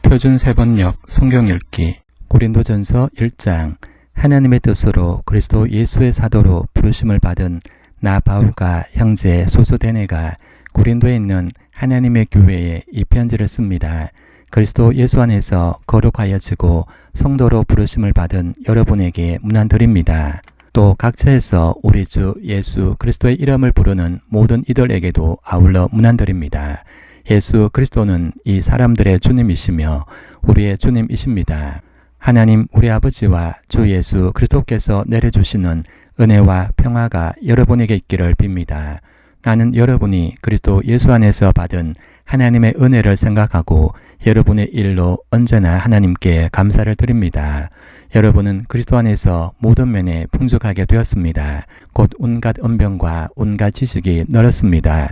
표준 세번역 성경 읽기 고린도전서 1장. 하나님의 뜻으로 그리스도 예수의 사도로 부르심을 받은 나 바울과 형제 소스데네가 고린도에 있는 하나님의 교회에 이 편지를 씁니다. 그리스도 예수 안에서 거룩하여지고 성도로 부르심을 받은 여러분에게 문안드립니다. 또 각처에서 우리 주 예수 그리스도의 이름을 부르는 모든 이들에게도 아울러 문안드립니다. 예수 그리스도는 이 사람들의 주님이시며 우리의 주님이십니다. 하나님 우리 아버지와 주 예수 그리스도께서 내려주시는 은혜와 평화가 여러분에게 있기를 빕니다. 나는 여러분이 그리스도 예수 안에서 받은 하나님의 은혜를 생각하고 여러분의 일로 언제나 하나님께 감사를 드립니다. 여러분은 그리스도 안에서 모든 면에 풍족하게 되었습니다. 곧 온갖 언변과 온갖 지식이 늘었습니다.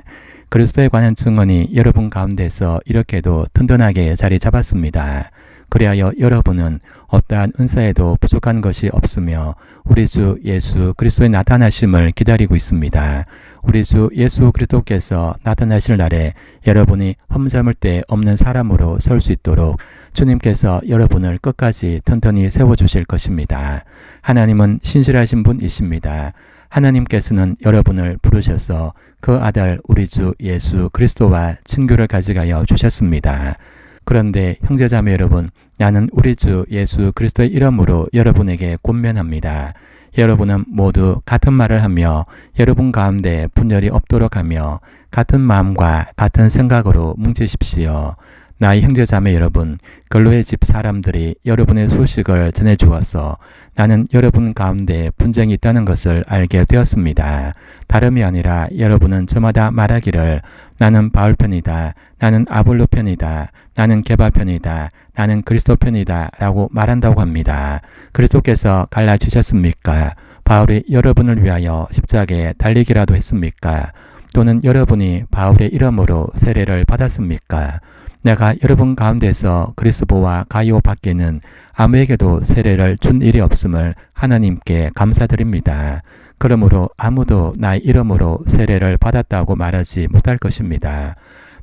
그리스도에 관한 증언이 여러분 가운데서 이렇게도 든든하게 자리 잡았습니다. 그리하여 여러분은 어떠한 은사에도 부족한 것이 없으며 우리 주 예수 그리스도의 나타나심을 기다리고 있습니다. 우리 주 예수 그리스도께서 나타나실 날에 여러분이 험잡을 데 없는 사람으로 설 수 있도록 주님께서 여러분을 끝까지 튼튼히 세워주실 것입니다. 하나님은 신실하신 분이십니다. 하나님께서는 여러분을 부르셔서 그 아들 우리 주 예수 그리스도와 친교를 가져가여 주셨습니다. 그런데 형제자매 여러분, 나는 우리 주 예수 그리스도의 이름으로 여러분에게 권면합니다. 여러분은 모두 같은 말을 하며 여러분 가운데 분열이 없도록 하며 같은 마음과 같은 생각으로 뭉치십시오. 나의 형제자매 여러분, 글로의 집 사람들이 여러분의 소식을 전해주어서 나는 여러분 가운데 분쟁이 있다는 것을 알게 되었습니다. 다름이 아니라 여러분은 저마다 말하기를 나는 바울 편이다, 나는 아볼로 편이다, 나는 게바 편이다, 나는 그리스도 편이다 라고 말한다고 합니다. 그리스도께서 갈라지셨습니까? 바울이 여러분을 위하여 십자가에 달리기라도 했습니까? 또는 여러분이 바울의 이름으로 세례를 받았습니까? 내가 여러분 가운데서 그리스보와 가이오 밖에는 아무에게도 세례를 준 일이 없음을 하나님께 감사드립니다. 그러므로 아무도 나의 이름으로 세례를 받았다고 말하지 못할 것입니다.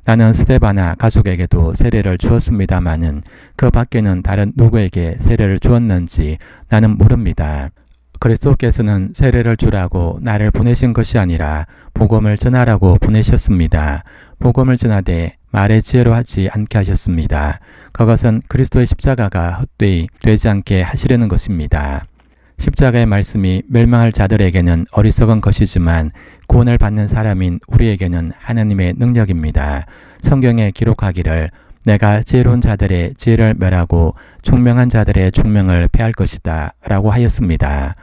나는 스데바나 가족에게도 세례를 주었습니다마는 그 밖에는 다른 누구에게 세례를 주었는지 나는 모릅니다. 그리스도께서는 세례를 주라고 나를 보내신 것이 아니라 복음을 전하라고 보내셨습니다. 복음을 전하되 말의 지혜로 하지 않게 하셨습니다. 그것은 그리스도의 십자가가 헛되이 되지 않게 하시려는 것입니다. 십자가의 말씀이 멸망할 자들에게는 어리석은 것이지만 구원을 받는 사람인 우리에게는 하나님의 능력입니다. 성경에 기록하기를 내가 지혜로운 자들의 지혜를 멸하고 총명한 자들의 총명을 패할 것이다 라고 하였습니다.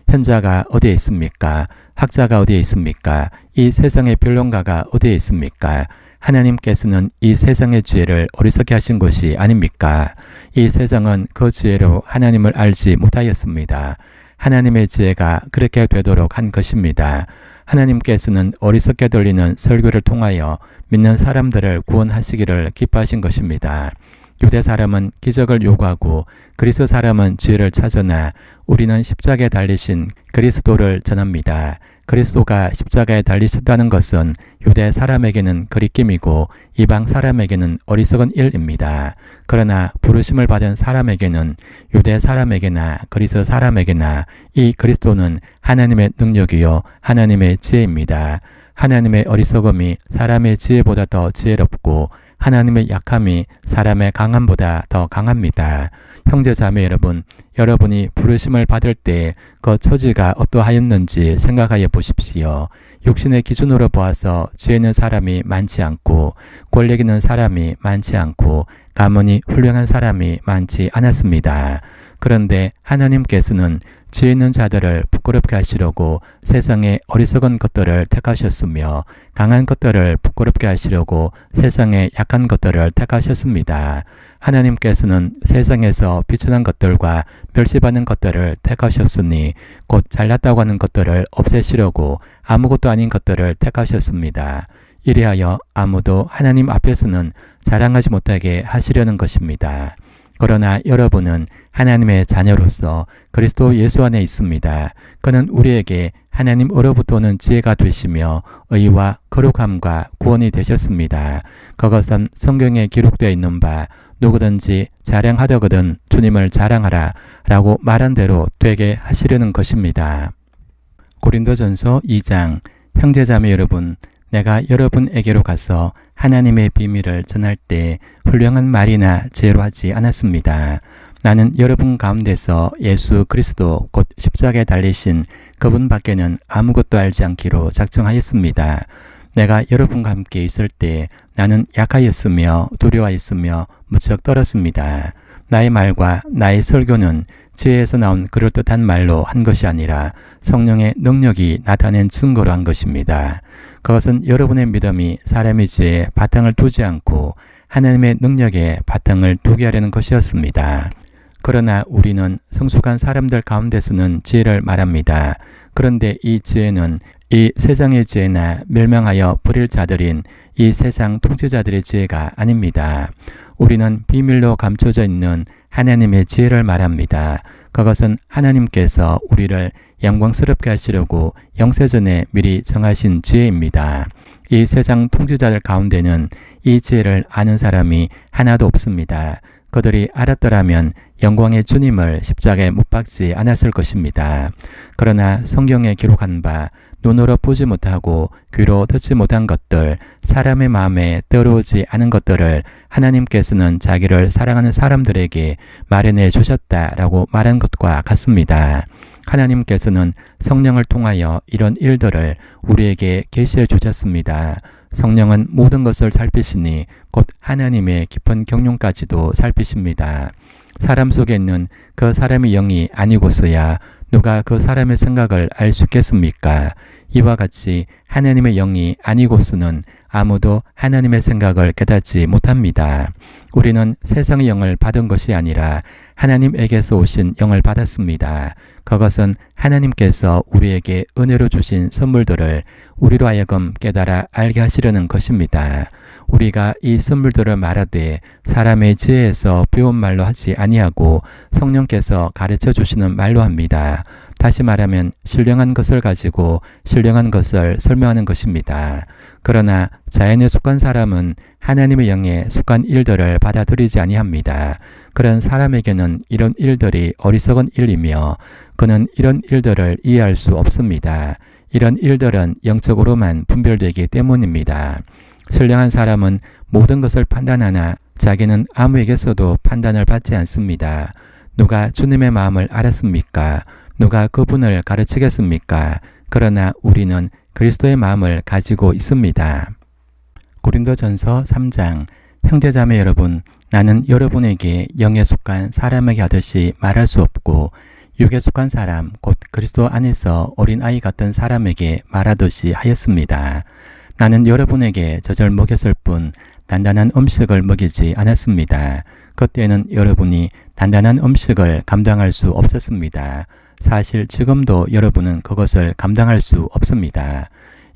현자가 어디에 있습니까? 학자가 어디에 있습니까? 이 세상의 변론가가 어디에 있습니까? 하나님께서는 이 세상의 지혜를 어리석게 하신 것이 아닙니까? 이 세상은 그 지혜로 하나님을 알지 못하였습니다. 하나님의 지혜가 그렇게 되도록 한 것입니다. 하나님께서는 어리석게 들리는 설교를 통하여 믿는 사람들을 구원하시기를 기뻐하신 것입니다. 유대 사람은 기적을 요구하고 그리스 사람은 지혜를 찾으나 우리는 십자가에 달리신 그리스도를 전합니다. 그리스도가 십자가에 달리셨다는 것은 유대 사람에게는 거리낌이고 이방 사람에게는 어리석은 일입니다. 그러나 부르심을 받은 사람에게는 유대 사람에게나 그리스 사람에게나 이 그리스도는 하나님의 능력이요 하나님의 지혜입니다. 하나님의 어리석음이 사람의 지혜보다 더 지혜롭고 하나님의 약함이 사람의 강함보다 더 강합니다. 형제자매 여러분, 여러분이 부르심을 받을 때 그 처지가 어떠하였는지 생각하여 보십시오. 육신의 기준으로 보아서 지혜 있는 사람이 많지 않고 권력 있는 사람이 많지 않고 가문이 훌륭한 사람이 많지 않았습니다. 그런데 하나님께서는 지혜 있는 자들을 부끄럽게 하시려고 세상의 어리석은 것들을 택하셨으며 강한 것들을 부끄럽게 하시려고 세상의 약한 것들을 택하셨습니다. 하나님께서는 세상에서 비천한 것들과 멸시받는 것들을 택하셨으니 곧 잘났다고 하는 것들을 없애시려고 아무것도 아닌 것들을 택하셨습니다. 이리하여 아무도 하나님 앞에서는 자랑하지 못하게 하시려는 것입니다. 그러나 여러분은 하나님의 자녀로서 그리스도 예수 안에 있습니다. 그는 우리에게 하나님으로부터 오는 지혜가 되시며 의와 거룩함과 구원이 되셨습니다. 그것은 성경에 기록되어 있는 바 누구든지 자랑하려거든 주님을 자랑하라 라고 말한 대로 되게 하시려는 것입니다. 고린도전서 2장 형제자매 여러분, 내가 여러분에게로 가서 하나님의 비밀을 전할 때 훌륭한 말이나 지혜로 하지 않았습니다. 나는 여러분 가운데서 예수 그리스도 곧 십자가에 달리신 그분 밖에는 아무것도 알지 않기로 작정하였습니다. 내가 여러분과 함께 있을 때 나는 약하였으며 두려워했으며 무척 떨었습니다. 나의 말과 나의 설교는 지혜에서 나온 그럴듯한 말로 한 것이 아니라 성령의 능력이 나타낸 증거로 한 것입니다. 그것은 여러분의 믿음이 사람의 지혜에 바탕을 두지 않고 하나님의 능력에 바탕을 두게 하려는 것이었습니다. 그러나 우리는 성숙한 사람들 가운데서는 지혜를 말합니다. 그런데 이 지혜는 이 세상의 지혜나 멸망하여 버릴 자들인 이 세상 통치자들의 지혜가 아닙니다. 우리는 비밀로 감춰져 있는 하나님의 지혜를 말합니다. 그것은 하나님께서 우리를 영광스럽게 하시려고 영세전에 미리 정하신 지혜입니다. 이 세상 통치자들 가운데는 이 지혜를 아는 사람이 하나도 없습니다. 그들이 알았더라면 영광의 주님을 십자가에 못 박지 않았을 것입니다. 그러나 성경에 기록한 바 눈으로 보지 못하고 귀로 듣지 못한 것들, 사람의 마음에 들어오지 않은 것들을 하나님께서는 자기를 사랑하는 사람들에게 마련해 주셨다라고 말한 것과 같습니다. 하나님께서는 성령을 통하여 이런 일들을 우리에게 계시해 주셨습니다. 성령은 모든 것을 살피시니 곧 하나님의 깊은 경륜까지도 살피십니다. 사람 속에 있는 그 사람의 영이 아니고서야 누가 그 사람의 생각을 알 수 있겠습니까? 이와 같이 하나님의 영이 아니고서는 아무도 하나님의 생각을 깨닫지 못합니다. 우리는 세상의 영을 받은 것이 아니라 하나님에게서 오신 영을 받았습니다. 그것은 하나님께서 우리에게 은혜로 주신 선물들을 우리로 하여금 깨달아 알게 하시려는 것입니다. 우리가 이 선물들을 말하되 사람의 지혜에서 배운 말로 하지 아니하고 성령께서 가르쳐 주시는 말로 합니다. 다시 말하면 신령한 것을 가지고 신령한 것을 설명하는 것입니다. 그러나 자연에 속한 사람은 하나님의 영에 속한 일들을 받아들이지 아니합니다. 그런 사람에게는 이런 일들이 어리석은 일이며 그는 이런 일들을 이해할 수 없습니다. 이런 일들은 영적으로만 분별되기 때문입니다. 신령한 사람은 모든 것을 판단하나 자기는 아무에게서도 판단을 받지 않습니다. 누가 주님의 마음을 알았습니까? 누가 그분을 가르치겠습니까? 그러나 우리는 그리스도의 마음을 가지고 있습니다. 고린도전서 3장 형제자매 여러분, 나는 여러분에게 영에 속한 사람에게 하듯이 말할 수 없고 육에 속한 사람 곧 그리스도 안에서 어린아이 같은 사람에게 말하듯이 하였습니다. 나는 여러분에게 젖을 먹였을 뿐 단단한 음식을 먹이지 않았습니다. 그때는 여러분이 단단한 음식을 감당할 수 없었습니다. 사실 지금도 여러분은 그것을 감당할 수 없습니다.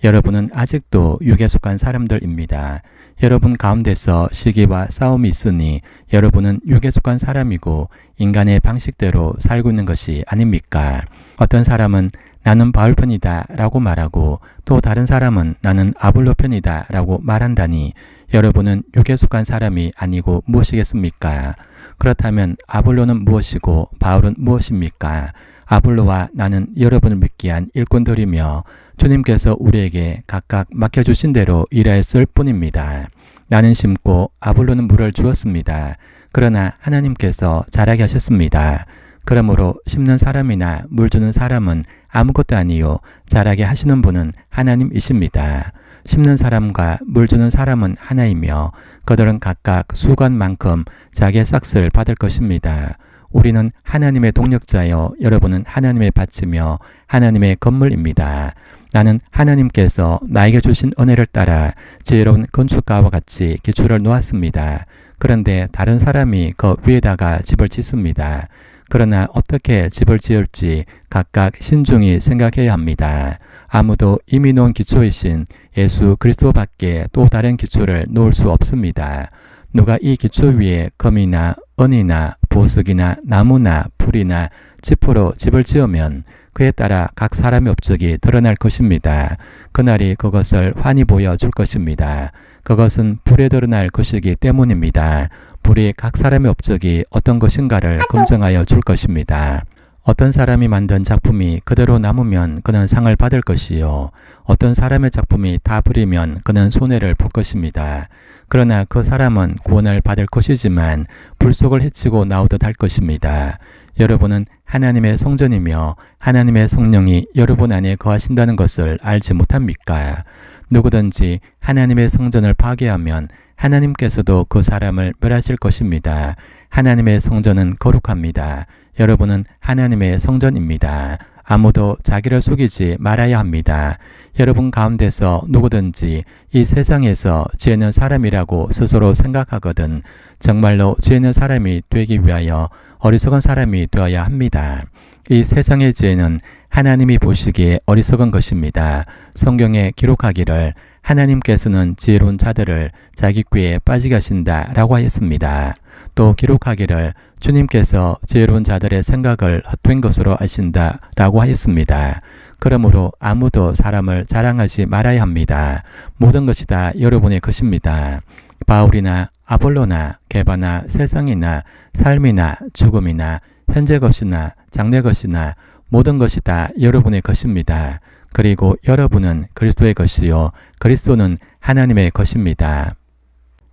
여러분은 아직도 육에 속한 사람들입니다. 여러분 가운데서 시기와 싸움이 있으니 여러분은 육에 속한 사람이고 인간의 방식대로 살고 있는 것이 아닙니까? 어떤 사람은 나는 바울 편이다 라고 말하고 또 다른 사람은 나는 아볼로 편이다 라고 말한다니 여러분은 육에 속한 사람이 아니고 무엇이겠습니까? 그렇다면 아볼로는 무엇이고 바울은 무엇입니까? 아볼로와 나는 여러분을 믿기 위한 일꾼들이며 주님께서 우리에게 각각 맡겨주신 대로 일하였을 뿐입니다. 나는 심고 아볼로는 물을 주었습니다. 그러나 하나님께서 자라게 하셨습니다. 그러므로 심는 사람이나 물 주는 사람은 아무것도 아니요 자라게 하시는 분은 하나님이십니다. 심는 사람과 물 주는 사람은 하나이며 그들은 각각 수건만큼 자기의 싹을 받을 것입니다. 우리는 하나님의 동력자여 여러분은 하나님의 밭이며 하나님의 건물입니다. 나는 하나님께서 나에게 주신 은혜를 따라 지혜로운 건축가와 같이 기초를 놓았습니다. 그런데 다른 사람이 그 위에다가 집을 짓습니다. 그러나 어떻게 집을 지을지 각각 신중히 생각해야 합니다. 아무도 이미 놓은 기초이신 예수 그리스도밖에 또 다른 기초를 놓을 수 없습니다. 누가 이 기초 위에 금이나 은이나 보석이나 나무나 풀이나 지푸로 집을 지으면 그에 따라 각 사람의 업적이 드러날 것입니다. 그날이 그것을 환히 보여줄 것입니다. 그것은 불에 드러날 것이기 때문입니다. 불이 각 사람의 업적이 어떤 것인가를 검증하여 줄 것입니다. 어떤 사람이 만든 작품이 그대로 남으면 그는 상을 받을 것이요. 어떤 사람의 작품이 다 버리면 그는 손해를 볼 것입니다. 그러나 그 사람은 구원을 받을 것이지만 불속을 헤치고 나오듯 할 것입니다. 여러분은 하나님의 성전이며 하나님의 성령이 여러분 안에 거하신다는 것을 알지 못합니까? 누구든지 하나님의 성전을 파괴하면 하나님께서도 그 사람을 멸하실 것입니다. 하나님의 성전은 거룩합니다. 여러분은 하나님의 성전입니다. 아무도 자기를 속이지 말아야 합니다. 여러분 가운데서 누구든지 이 세상에서 죄 있는 사람이라고 스스로 생각하거든 정말로 죄 있는 사람이 되기 위하여 어리석은 사람이 되어야 합니다. 이 세상의 죄는 하나님이 보시기에 어리석은 것입니다. 성경에 기록하기를 하나님께서는 지혜로운 자들을 자기 꾀에 빠지게 하신다 라고 하였습니다. 또 기록하기를 주님께서 지혜로운 자들의 생각을 헛된 것으로 아신다 라고 하였습니다. 그러므로 아무도 사람을 자랑하지 말아야 합니다. 모든 것이 다 여러분의 것입니다. 바울이나 아볼로나 게바나 세상이나 삶이나 죽음이나 현재 것이나 장래 것이나 모든 것이 다 여러분의 것입니다. 그리고 여러분은 그리스도의 것이요 그리스도는 하나님의 것입니다.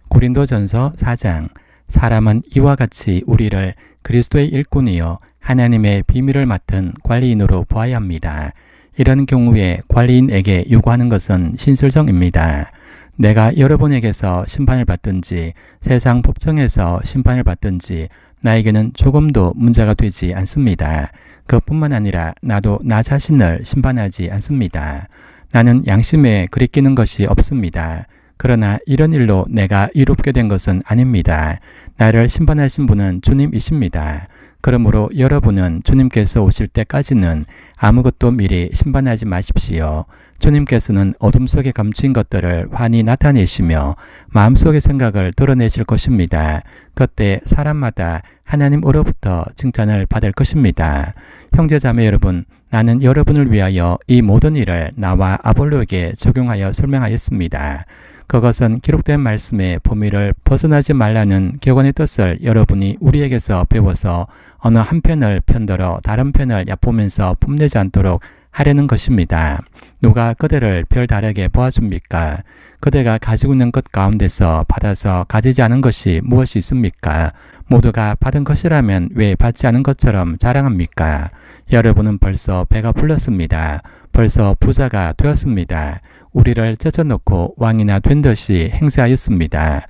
고린도전서 4장 사람은 이와 같이 우리를 그리스도의 일꾼이요 하나님의 비밀을 맡은 관리인으로 보아야 합니다. 이런 경우에 관리인에게 요구하는 것은 신실성입니다. 내가 여러분에게서 심판을 받든지 세상 법정에서 심판을 받든지 나에게는 조금도 문제가 되지 않습니다. 그뿐만 아니라 나도 나 자신을 심판하지 않습니다. 나는 양심에 그리끼는 것이 없습니다. 그러나 이런 일로 내가 이롭게 된 것은 아닙니다. 나를 심판하신 분은 주님이십니다. 그러므로 여러분은 주님께서 오실 때까지는 아무것도 미리 심판하지 마십시오. 주님께서는 어둠 속에 감추인 것들을 환히 나타내시며 마음속의 생각을 드러내실 것입니다. 그때 사람마다 하나님으로부터 칭찬을 받을 것입니다. 형제자매 여러분, 나는 여러분을 위하여 이 모든 일을 나와 아볼로에게 적용하여 설명하였습니다. 그것은 기록된 말씀의 범위를 벗어나지 말라는 격언의 뜻을 여러분이 우리에게서 배워서 어느 한편을 편들어 다른 편을 얕보면서 뽐내지 않도록 하려는 것입니다. 누가 그대를 별다르게 보아줍니까? 그대가 가지고 있는 것 가운데서 받아서 가지지 않은 것이 무엇이 있습니까? 모두가 받은 것이라면 왜 받지 않은 것처럼 자랑합니까? 여러분은 벌써 배가 불렀습니다. 벌써 부자가 되었습니다. 우리를 젖어놓고 왕이나 된 듯이 행세하였습니다.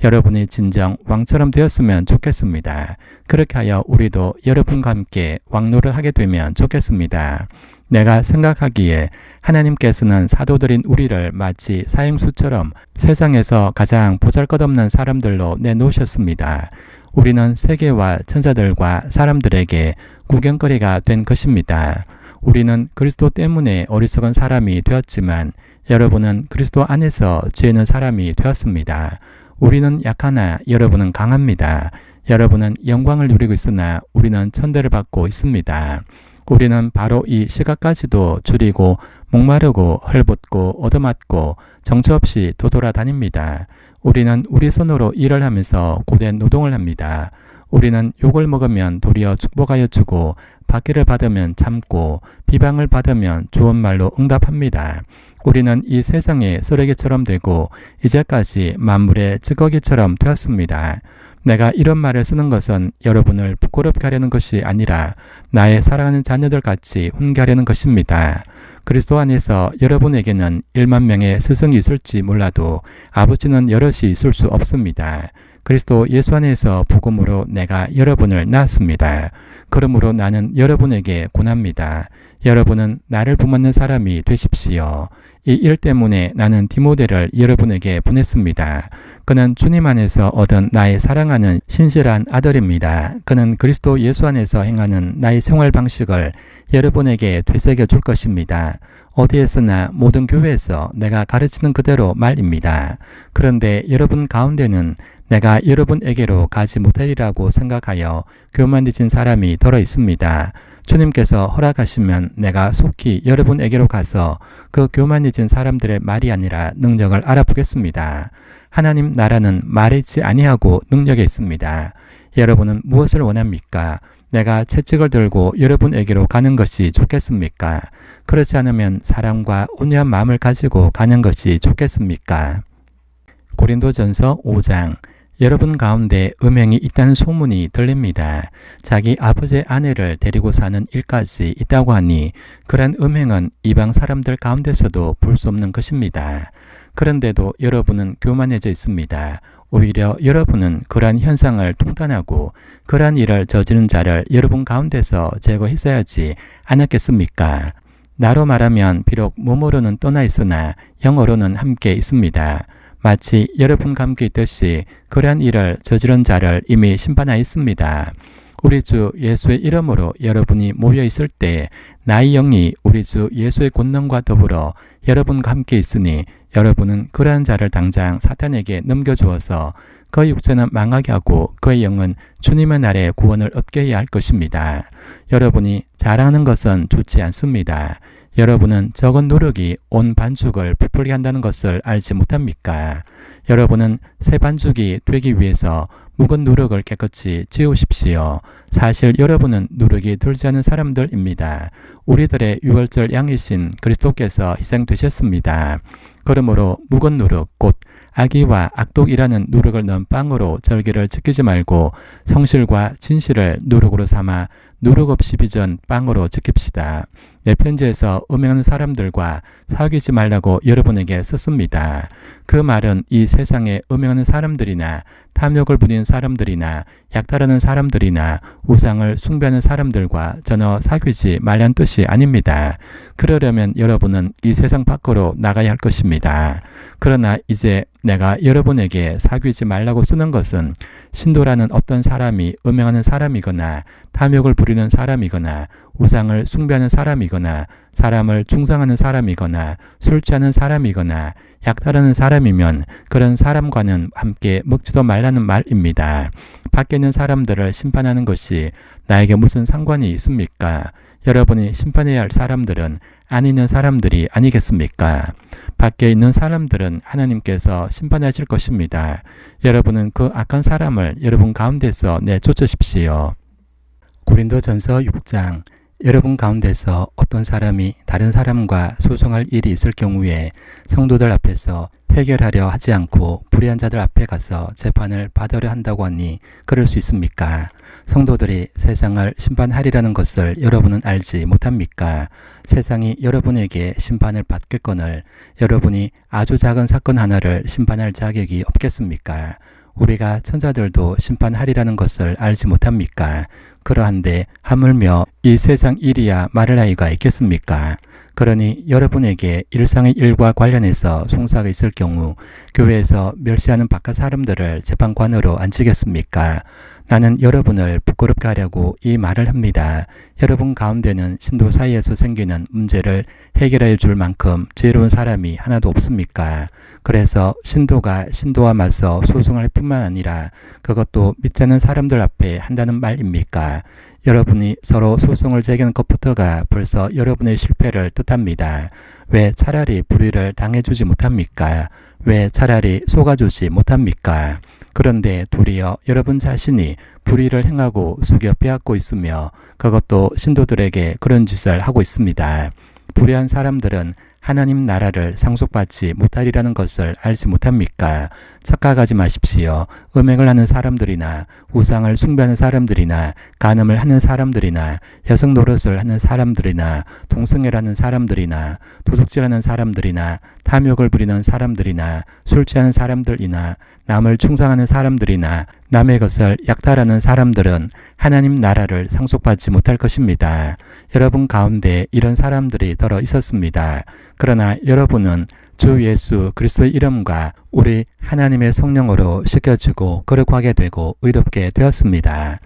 여러분이 진정 왕처럼 되었으면 좋겠습니다. 그렇게 하여 우리도 여러분과 함께 왕노를 하게 되면 좋겠습니다. 내가 생각하기에 하나님께서는 사도들인 우리를 마치 사형수처럼 세상에서 가장 보잘것없는 사람들로 내놓으셨습니다. 우리는 세계와 천사들과 사람들에게 구경거리가 된 것입니다. 우리는 그리스도 때문에 어리석은 사람이 되었지만 여러분은 그리스도 안에서 죄 있는 사람이 되었습니다. 우리는 약하나 여러분은 강합니다. 여러분은 영광을 누리고 있으나 우리는 천대를 받고 있습니다. 우리는 바로 이 시각까지도 줄이고 목마르고 헐벗고 얻어맞고 정처 없이 도돌아다닙니다. 우리는 우리 손으로 일을 하면서 고된 노동을 합니다. 우리는 욕을 먹으면 도리어 축복하여 주고 박해를 받으면 참고 비방을 받으면 좋은 말로 응답합니다. 우리는 이 세상의 쓰레기처럼 되고 이제까지 만물의 찌꺼기처럼 되었습니다. 내가 이런 말을 쓰는 것은 여러분을 부끄럽게 하려는 것이 아니라 나의 사랑하는 자녀들 같이 훈계하려는 것입니다. 그리스도 안에서 여러분에게는 1만 명의 스승이 있을지 몰라도 아버지는 여럿이 있을 수 없습니다. 그리스도 예수 안에서 복음으로 내가 여러분을 낳았습니다. 그러므로 나는 여러분에게 권합니다. 여러분은 나를 본받는 사람이 되십시오. 이 일 때문에 나는 디모데를 여러분에게 보냈습니다. 그는 주님 안에서 얻은 나의 사랑하는 신실한 아들입니다. 그는 그리스도 예수 안에서 행하는 나의 생활 방식을 여러분에게 되새겨 줄 것입니다. 어디에서나 모든 교회에서 내가 가르치는 그대로 말입니다. 그런데 여러분 가운데는 내가 여러분에게로 가지 못하리라고 생각하여 교만해진 사람이 더러 있습니다. 주님께서 허락하시면 내가 속히 여러분에게로 가서 그 교만해진 사람들의 말이 아니라 능력을 알아보겠습니다. 하나님 나라는 말에 있지 아니하고 능력에 있습니다. 여러분은 무엇을 원합니까? 내가 채찍을 들고 여러분에게로 가는 것이 좋겠습니까? 그렇지 않으면 사랑과 온유한 마음을 가지고 가는 것이 좋겠습니까? 고린도전서 5장. 여러분 가운데 음행이 있다는 소문이 들립니다. 자기 아버지의 아내를 데리고 사는 일까지 있다고 하니 그러한 음행은 이방 사람들 가운데서도 볼 수 없는 것입니다. 그런데도 여러분은 교만해져 있습니다. 오히려 여러분은 그러한 현상을 통탄하고 그러한 일을 저지른 자를 여러분 가운데서 제거했어야지 않았겠습니까? 나로 말하면 비록 몸으로는 떠나 있으나 영어로는 함께 있습니다. 마치 여러분과 함께 있듯이 그러한 일을 저지른 자를 이미 심판하였습니다. 우리 주 예수의 이름으로 여러분이 모여 있을 때 나의 영이 우리 주 예수의 권능과 더불어 여러분과 함께 있으니 여러분은 그러한 자를 당장 사탄에게 넘겨주어서 그 육체는 망하게 하고 그의 영은 주님의 날에 구원을 얻게 해야 할 것입니다. 여러분이 잘하는 것은 좋지 않습니다. 여러분은 적은 노력이 온 반죽을 부풀게 한다는 것을 알지 못합니까? 여러분은 새 반죽이 되기 위해서 묵은 누룩을 깨끗이 지우십시오. 사실 여러분은 누룩이 들지 않은 사람들입니다. 우리들의 유월절 양이신 그리스도께서 희생되셨습니다. 그러므로 묵은 누룩 곧 악의와 악독이라는 누룩을 넣은 빵으로 절기를 지키지 말고 성실과 진실을 누룩으로 삼아 누룩 없이 빚은 빵으로 지킵시다. 내 편지에서 음행하는 사람들과 사귀지 말라고 여러분에게 썼습니다. 그 말은 이 세상에 음행하는 사람들이나 탐욕을 부리는 사람들이나 약탈하는 사람들이나 우상을 숭배하는 사람들과 전혀 사귀지 말란 뜻이 아닙니다. 그러려면 여러분은 이 세상 밖으로 나가야 할 것입니다. 그러나 이제 내가 여러분에게 사귀지 말라고 쓰는 것은 신도라는 어떤 사람이 음행하는 사람이거나 탐욕을 부리는 사람이거나 우상을 숭배하는 사람이거나 사람을 중상하는 사람이거나 술 취하는 사람이거나 약탈하는 사람이면 그런 사람과는 함께 먹지도 말라는 말입니다. 밖에 있는 사람들을 심판하는 것이 나에게 무슨 상관이 있습니까? 여러분이 심판해야 할 사람들은 안에 있는 사람들이 아니겠습니까? 밖에 있는 사람들은 하나님께서 심판하실 것입니다. 여러분은 그 악한 사람을 여러분 가운데서 내쫓으십시오. 고린도전서 6장. 여러분 가운데서 어떤 사람이 다른 사람과 소송할 일이 있을 경우에 성도들 앞에서 해결하려 하지 않고 불의한 자들 앞에 가서 재판을 받으려 한다고 하니 그럴 수 있습니까? 성도들이 세상을 심판하리라는 것을 여러분은 알지 못합니까? 세상이 여러분에게 심판을 받겠거늘 여러분이 아주 작은 사건 하나를 심판할 자격이 없겠습니까? 우리가 천사들도 심판하리라는 것을 알지 못합니까? 그러한데 하물며 이 세상 일이야 말할 나위가 있겠습니까? 그러니 여러분에게 일상의 일과 관련해서 송사가 있을 경우 교회에서 멸시하는 바깥 사람들을 재판관으로 앉히겠습니까? 나는 여러분을 부끄럽게 하려고 이 말을 합니다. 여러분 가운데는 신도 사이에서 생기는 문제를 해결해 줄 만큼 지혜로운 사람이 하나도 없습니까? 그래서 신도가 신도와 맞서 소송할 뿐만 아니라 그것도 믿지 않는 사람들 앞에 한다는 말입니까? 여러분이 서로 소송을 제기하는 것부터가 벌써 여러분의 실패를 뜻합니다. 왜 차라리 불의를 당해주지 못합니까? 왜 차라리 속아주지 못합니까? 그런데 도리어 여러분 자신이 불의를 행하고 속여 빼앗고 있으며 그것도 신도들에게 그런 짓을 하고 있습니다. 불의한 사람들은 하나님 나라를 상속받지 못하리라는 것을 알지 못합니까? 착각하지 마십시오. 음행을 하는 사람들이나 우상을 숭배하는 사람들이나 간음을 하는 사람들이나 여성 노릇을 하는 사람들이나 동성애라는 사람들이나 도둑질하는 사람들이나 탐욕을 부리는 사람들이나 술 취하는 사람들이나 남을 충상하는 사람들이나 남의 것을 약탈하는 사람들은 하나님 나라를 상속받지 못할 것입니다. 여러분 가운데 이런 사람들이 더러 있었습니다. 그러나 여러분은 주 예수 그리스도의 이름과 우리 하나님의 성령으로 씻겨지고 거룩하게 되고 의롭게 되었습니다.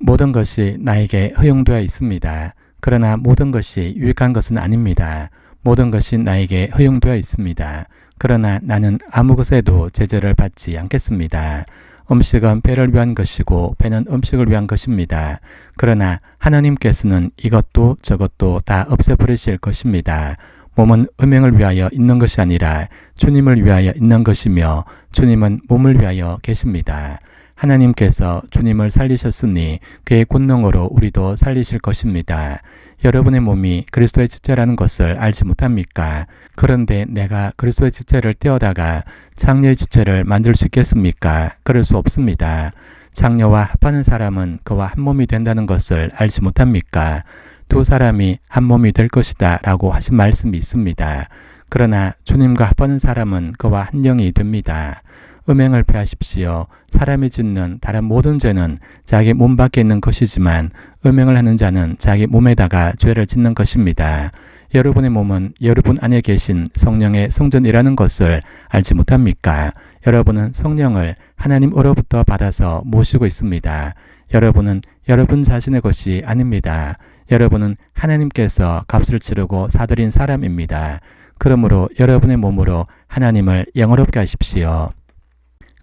모든 것이 나에게 허용되어 있습니다. 그러나 모든 것이 유익한 것은 아닙니다. 모든 것이 나에게 허용되어 있습니다. 그러나 나는 아무 것에도 제재를 받지 않겠습니다. 음식은 배를 위한 것이고 배는 음식을 위한 것입니다. 그러나 하나님께서는 이것도 저것도 다 없애버리실 것입니다. 몸은 음행을 위하여 있는 것이 아니라 주님을 위하여 있는 것이며 주님은 몸을 위하여 계십니다. 하나님께서 주님을 살리셨으니 그의 권능으로 우리도 살리실 것입니다. 여러분의 몸이 그리스도의 지체라는 것을 알지 못합니까? 그런데 내가 그리스도의 지체를 떼어다가 장녀의 지체를 만들 수 있겠습니까? 그럴 수 없습니다. 장녀와 합하는 사람은 그와 한 몸이 된다는 것을 알지 못합니까? 두 사람이 한 몸이 될 것이다 라고 하신 말씀이 있습니다. 그러나 주님과 합하는 사람은 그와 한 영이 됩니다. 음행을 피하십시오. 사람이 짓는 다른 모든 죄는 자기 몸 밖에 있는 것이지만 음행을 하는 자는 자기 몸에다가 죄를 짓는 것입니다. 여러분의 몸은 여러분 안에 계신 성령의 성전이라는 것을 알지 못합니까? 여러분은 성령을 하나님으로부터 받아서 모시고 있습니다. 여러분은 여러분 자신의 것이 아닙니다. 여러분은 하나님께서 값을 치르고 사들인 사람입니다. 그러므로 여러분의 몸으로 하나님을 영화롭게 하십시오.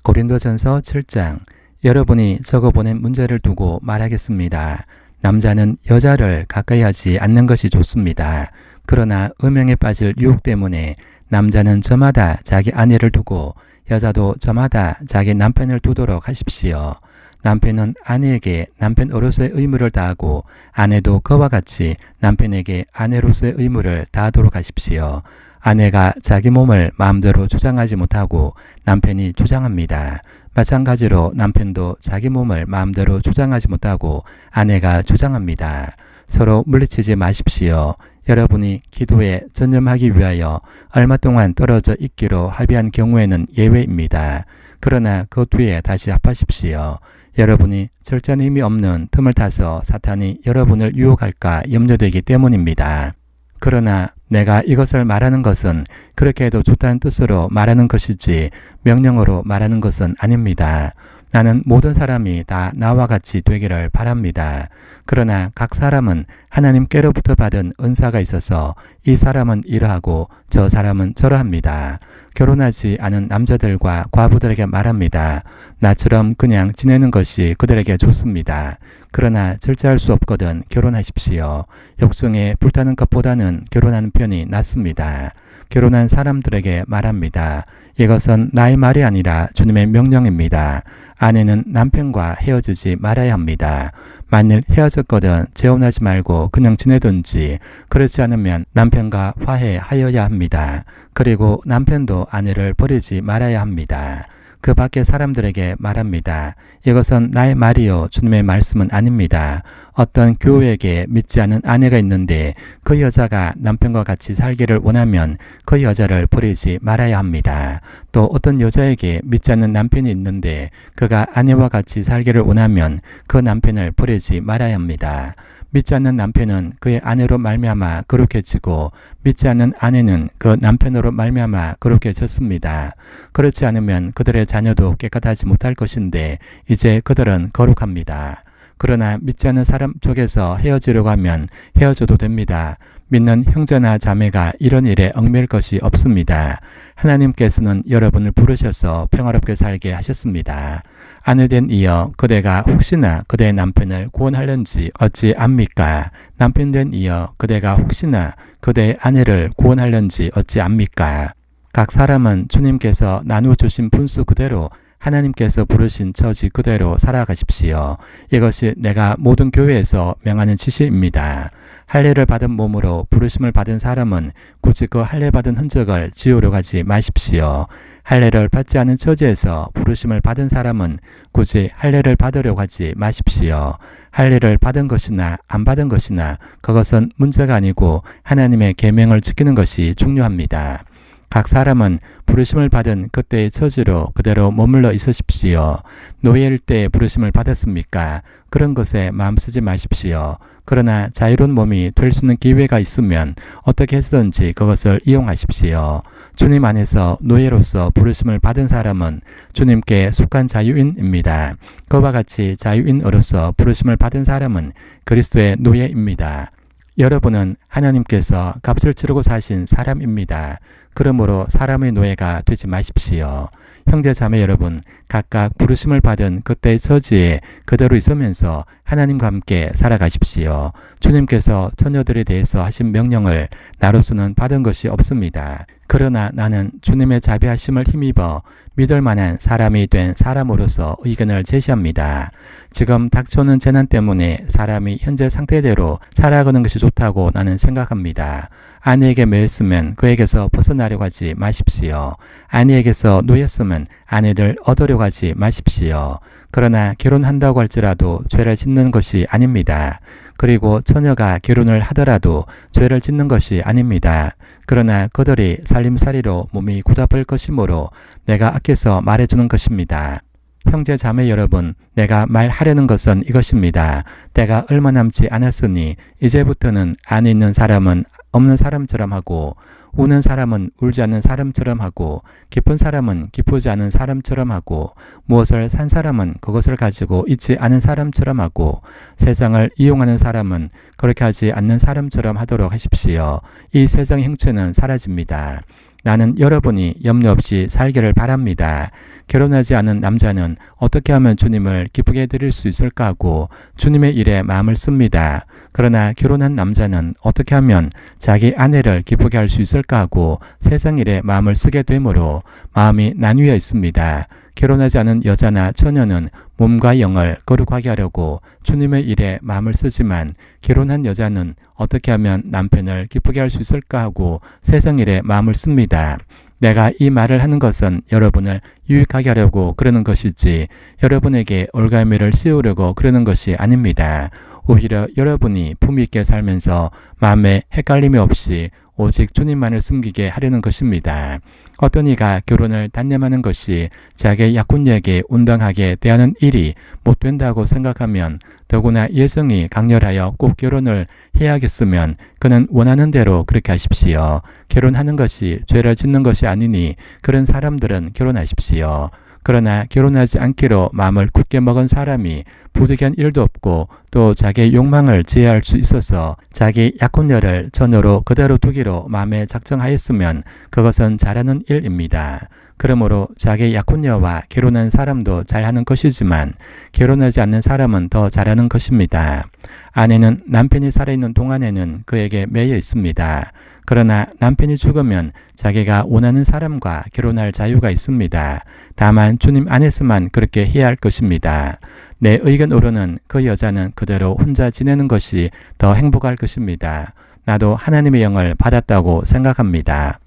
고린도전서 7장. 여러분이 적어보낸 문제를 두고 말하겠습니다. 남자는 여자를 가까이 하지 않는 것이 좋습니다. 그러나 음행에 빠질 유혹 때문에 남자는 저마다 자기 아내를 두고 여자도 저마다 자기 남편을 두도록 하십시오. 남편은 아내에게 남편으로서의 의무를 다하고 아내도 그와 같이 남편에게 아내로서의 의무를 다하도록 하십시오. 아내가 자기 몸을 마음대로 주장하지 못하고 남편이 주장합니다. 마찬가지로 남편도 자기 몸을 마음대로 주장하지 못하고 아내가 주장합니다. 서로 물리치지 마십시오. 여러분이 기도에 전념하기 위하여 얼마 동안 떨어져 있기로 합의한 경우에는 예외입니다. 그러나 그 뒤에 다시 합하십시오. 여러분이 절제한 힘이 없는 틈을 타서 사탄이 여러분을 유혹할까 염려되기 때문입니다. 그러나 내가 이것을 말하는 것은 그렇게 해도 좋다는 뜻으로 말하는 것이지 명령으로 말하는 것은 아닙니다. 나는 모든 사람이 다 나와 같이 되기를 바랍니다. 그러나 각 사람은 하나님께로부터 받은 은사가 있어서 이 사람은 이러하고 저 사람은 저러합니다. 결혼하지 않은 남자들과 과부들에게 말합니다. 나처럼 그냥 지내는 것이 그들에게 좋습니다. 그러나 절제할 수 없거든 결혼하십시오. 욕성에 불타는 것보다는 결혼하는 편이 낫습니다. 결혼한 사람들에게 말합니다. 이것은 나의 말이 아니라 주님의 명령입니다. 아내는 남편과 헤어지지 말아야 합니다. 만일 헤어졌거든 재혼하지 말고 그냥 지내든지 그렇지 않으면 남편과 화해하여야 합니다. 그리고 남편도 아내를 버리지 말아야 합니다. 그 밖의 사람들에게 말합니다. 이것은 나의 말이요 주님의 말씀은 아닙니다. 어떤 교우에게 믿지 않은 아내가 있는데 그 여자가 남편과 같이 살기를 원하면 그 여자를 버리지 말아야 합니다. 또 어떤 여자에게 믿지 않는 남편이 있는데 그가 아내와 같이 살기를 원하면 그 남편을 버리지 말아야 합니다. 믿지 않는 남편은 그의 아내로 말미암아 거룩해지고 믿지 않는 아내는 그 남편으로 말미암아 거룩해졌습니다. 그렇지 않으면 그들의 자녀도 깨끗하지 못할 것인데 이제 그들은 거룩합니다. 그러나 믿지 않는 사람 쪽에서 헤어지려고 하면 헤어져도 됩니다. 믿는 형제나 자매가 이런 일에 얽매일 것이 없습니다. 하나님께서는 여러분을 부르셔서 평화롭게 살게 하셨습니다. 아내된 이여 그대가 혹시나 그대의 남편을 구원하려는지 어찌 압니까? 남편된 이여 그대가 혹시나 그대의 아내를 구원하려는지 어찌 압니까? 각 사람은 주님께서 나누어 주신 분수 그대로 하나님께서 부르신 처지 그대로 살아가십시오. 이것이 내가 모든 교회에서 명하는 지시입니다. 할례를 받은 몸으로 부르심을 받은 사람은 굳이 그 할례 받은 흔적을 지우려 가지 마십시오. 할례를 받지 않은 처지에서 부르심을 받은 사람은 굳이 할례를 받으려고 하지 마십시오. 할례를 받은 것이나 안 받은 것이나 그것은 문제가 아니고 하나님의 계명을 지키는 것이 중요합니다. 각 사람은 부르심을 받은 그때의 처지로 그대로 머물러 있으십시오. 노예일 때 부르심을 받았습니까? 그런 것에 마음 쓰지 마십시오. 그러나 자유로운 몸이 될 수 있는 기회가 있으면 어떻게 해서든지 그것을 이용하십시오. 주님 안에서 노예로서 부르심을 받은 사람은 주님께 속한 자유인입니다. 그와 같이 자유인으로서 부르심을 받은 사람은 그리스도의 노예입니다. 여러분은 하나님께서 값을 치르고 사신 사람입니다. 그러므로 사람의 노예가 되지 마십시오. 형제 자매 여러분, 각각 부르심을 받은 그때의 처지에 그대로 있으면서 하나님과 함께 살아가십시오. 주님께서 처녀들에 대해서 하신 명령을 나로서는 받은 것이 없습니다. 그러나 나는 주님의 자비하심을 힘입어 믿을 만한 사람이 된 사람으로서 의견을 제시합니다. 지금 닥쳐오는 재난 때문에 사람이 현재 상태대로 살아가는 것이 좋다고 나는 생각합니다. 아내에게 매였으면 그에게서 벗어나려고 하지 마십시오. 아내에게서 놓였으면 아내를 얻으려고 하지 마십시오. 그러나 결혼한다고 할지라도 죄를 짓는 것이 아닙니다. 그리고 처녀가 결혼을 하더라도 죄를 짓는 것이 아닙니다. 그러나 그들이 살림살이로 몸이 굳어볼 것이므로 내가 아껴서 말해주는 것입니다. 형제 자매 여러분, 내가 말하려는 것은 이것입니다. 때가 얼마 남지 않았으니 이제부터는 안에 있는 사람은 없는 사람처럼 하고 우는 사람은 울지 않는 사람처럼 하고 기쁜 사람은 기쁘지 않은 사람처럼 하고 무엇을 산 사람은 그것을 가지고 있지 않은 사람처럼 하고 세상을 이용하는 사람은 그렇게 하지 않는 사람처럼 하도록 하십시오. 이 세상의 형체는 사라집니다. 나는 여러분이 염려 없이 살기를 바랍니다. 결혼하지 않은 남자는 어떻게 하면 주님을 기쁘게 해드릴 수 있을까 하고 주님의 일에 마음을 씁니다. 그러나 결혼한 남자는 어떻게 하면 자기 아내를 기쁘게 할 수 있을까 하고 세상 일에 마음을 쓰게 되므로 마음이 나뉘어 있습니다. 결혼하지 않은 여자나 처녀는 몸과 영을 거룩하게 하려고 주님의 일에 마음을 쓰지만 결혼한 여자는 어떻게 하면 남편을 기쁘게 할 수 있을까 하고 세상 일에 마음을 씁니다. 내가 이 말을 하는 것은 여러분을 유익하게 하려고 그러는 것이지 여러분에게 올가미를 씌우려고 그러는 것이 아닙니다. 오히려 여러분이 품위 있게 살면서 마음에 헷갈림이 없이 오직 주님만을 숨기게 하려는 것입니다. 어떤 이가 결혼을 단념하는 것이 자기의 약혼녀에게 온당하게 대하는 일이 못 된다고 생각하면 더구나 여성이 강렬하여 꼭 결혼을 해야겠으면 그는 원하는 대로 그렇게 하십시오. 결혼하는 것이 죄를 짓는 것이 아니니 그런 사람들은 결혼하십시오. 그러나 결혼하지 않기로 마음을 굳게 먹은 사람이 부득이한 일도 없고 또 자기의 욕망을 지혜할 수 있어서 자기 약혼녀를 처녀로 그대로 두기로 마음에 작정하였으면 그것은 잘하는 일입니다. 그러므로 자기 약혼녀와 결혼한 사람도 잘하는 것이지만 결혼하지 않는 사람은 더 잘하는 것입니다. 아내는 남편이 살아있는 동안에는 그에게 매여 있습니다. 그러나 남편이 죽으면 자기가 원하는 사람과 결혼할 자유가 있습니다. 다만 주님 안에서만 그렇게 해야 할 것입니다. 내 의견으로는 그 여자는 그대로 혼자 지내는 것이 더 행복할 것입니다. 나도 하나님의 영을 받았다고 생각합니다.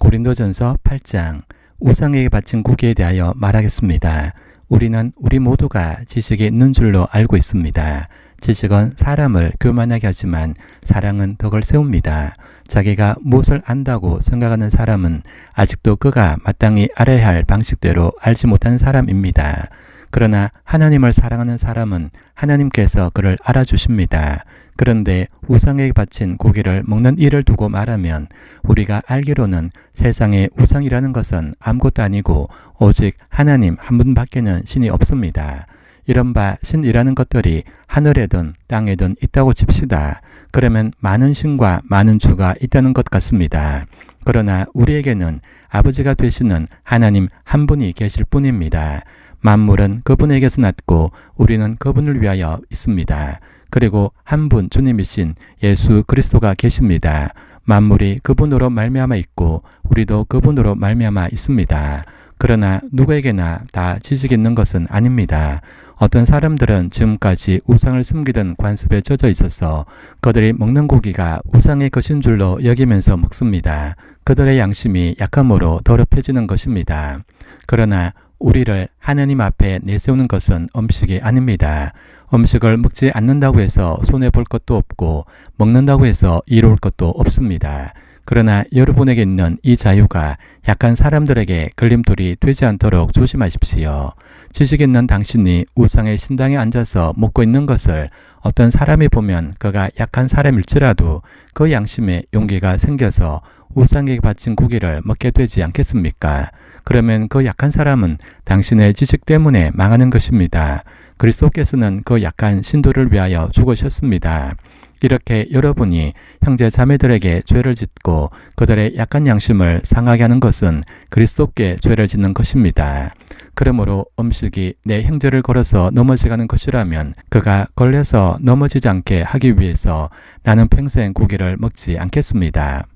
고린도전서 8장 우상에게 바친 고기에 대하여 말하겠습니다. 우리는 우리 모두가 지식이 있는 줄로 알고 있습니다. 지식은 사람을 교만하게 하지만 사랑은 덕을 세웁니다. 자기가 무엇을 안다고 생각하는 사람은 아직도 그가 마땅히 알아야 할 방식대로 알지 못하는 사람입니다. 그러나 하나님을 사랑하는 사람은 하나님께서 그를 알아주십니다. 그런데 우상에게 바친 고기를 먹는 일을 두고 말하면 우리가 알기로는 세상에 우상이라는 것은 아무것도 아니고 오직 하나님 한 분밖에는 신이 없습니다. 이른바 신이라는 것들이 하늘에든 땅에든 있다고 칩시다. 그러면 많은 신과 많은 주가 있다는 것 같습니다. 그러나 우리에게는 아버지가 되시는 하나님 한 분이 계실 뿐입니다. 만물은 그분에게서 났고 우리는 그분을 위하여 있습니다. 그리고 한 분 주님이신 예수 그리스도가 계십니다. 만물이 그분으로 말미암아 있고 우리도 그분으로 말미암아 있습니다. 그러나 누구에게나 다 지식이 있는 것은 아닙니다. 어떤 사람들은 지금까지 우상을 숨기던 관습에 젖어 있어서 그들이 먹는 고기가 우상의 것인 줄로 여기면서 먹습니다. 그들의 양심이 약함으로 더럽혀지는 것입니다. 그러나 우리를 하나님 앞에 내세우는 것은 음식이 아닙니다. 음식을 먹지 않는다고 해서 손해볼 것도 없고 먹는다고 해서 이로울 것도 없습니다. 그러나 여러분에게 있는 이 자유가 약한 사람들에게 걸림돌이 되지 않도록 조심하십시오. 지식 있는 당신이 우상의 신당에 앉아서 먹고 있는 것을 어떤 사람이 보면 그가 약한 사람일지라도 그 양심에 용기가 생겨서 우상에게 바친 고기를 먹게 되지 않겠습니까? 그러면 그 약한 사람은 당신의 지식 때문에 망하는 것입니다. 그리스도께서는 그 약한 신도를 위하여 죽으셨습니다. 이렇게 여러분이 형제 자매들에게 죄를 짓고 그들의 약한 양심을 상하게 하는 것은 그리스도께 죄를 짓는 것입니다. 그러므로 음식이 내 형제를 걸어서 넘어지가는 것이라면 그가 걸려서 넘어지지 않게 하기 위해서 나는 평생 고기를 먹지 않겠습니다.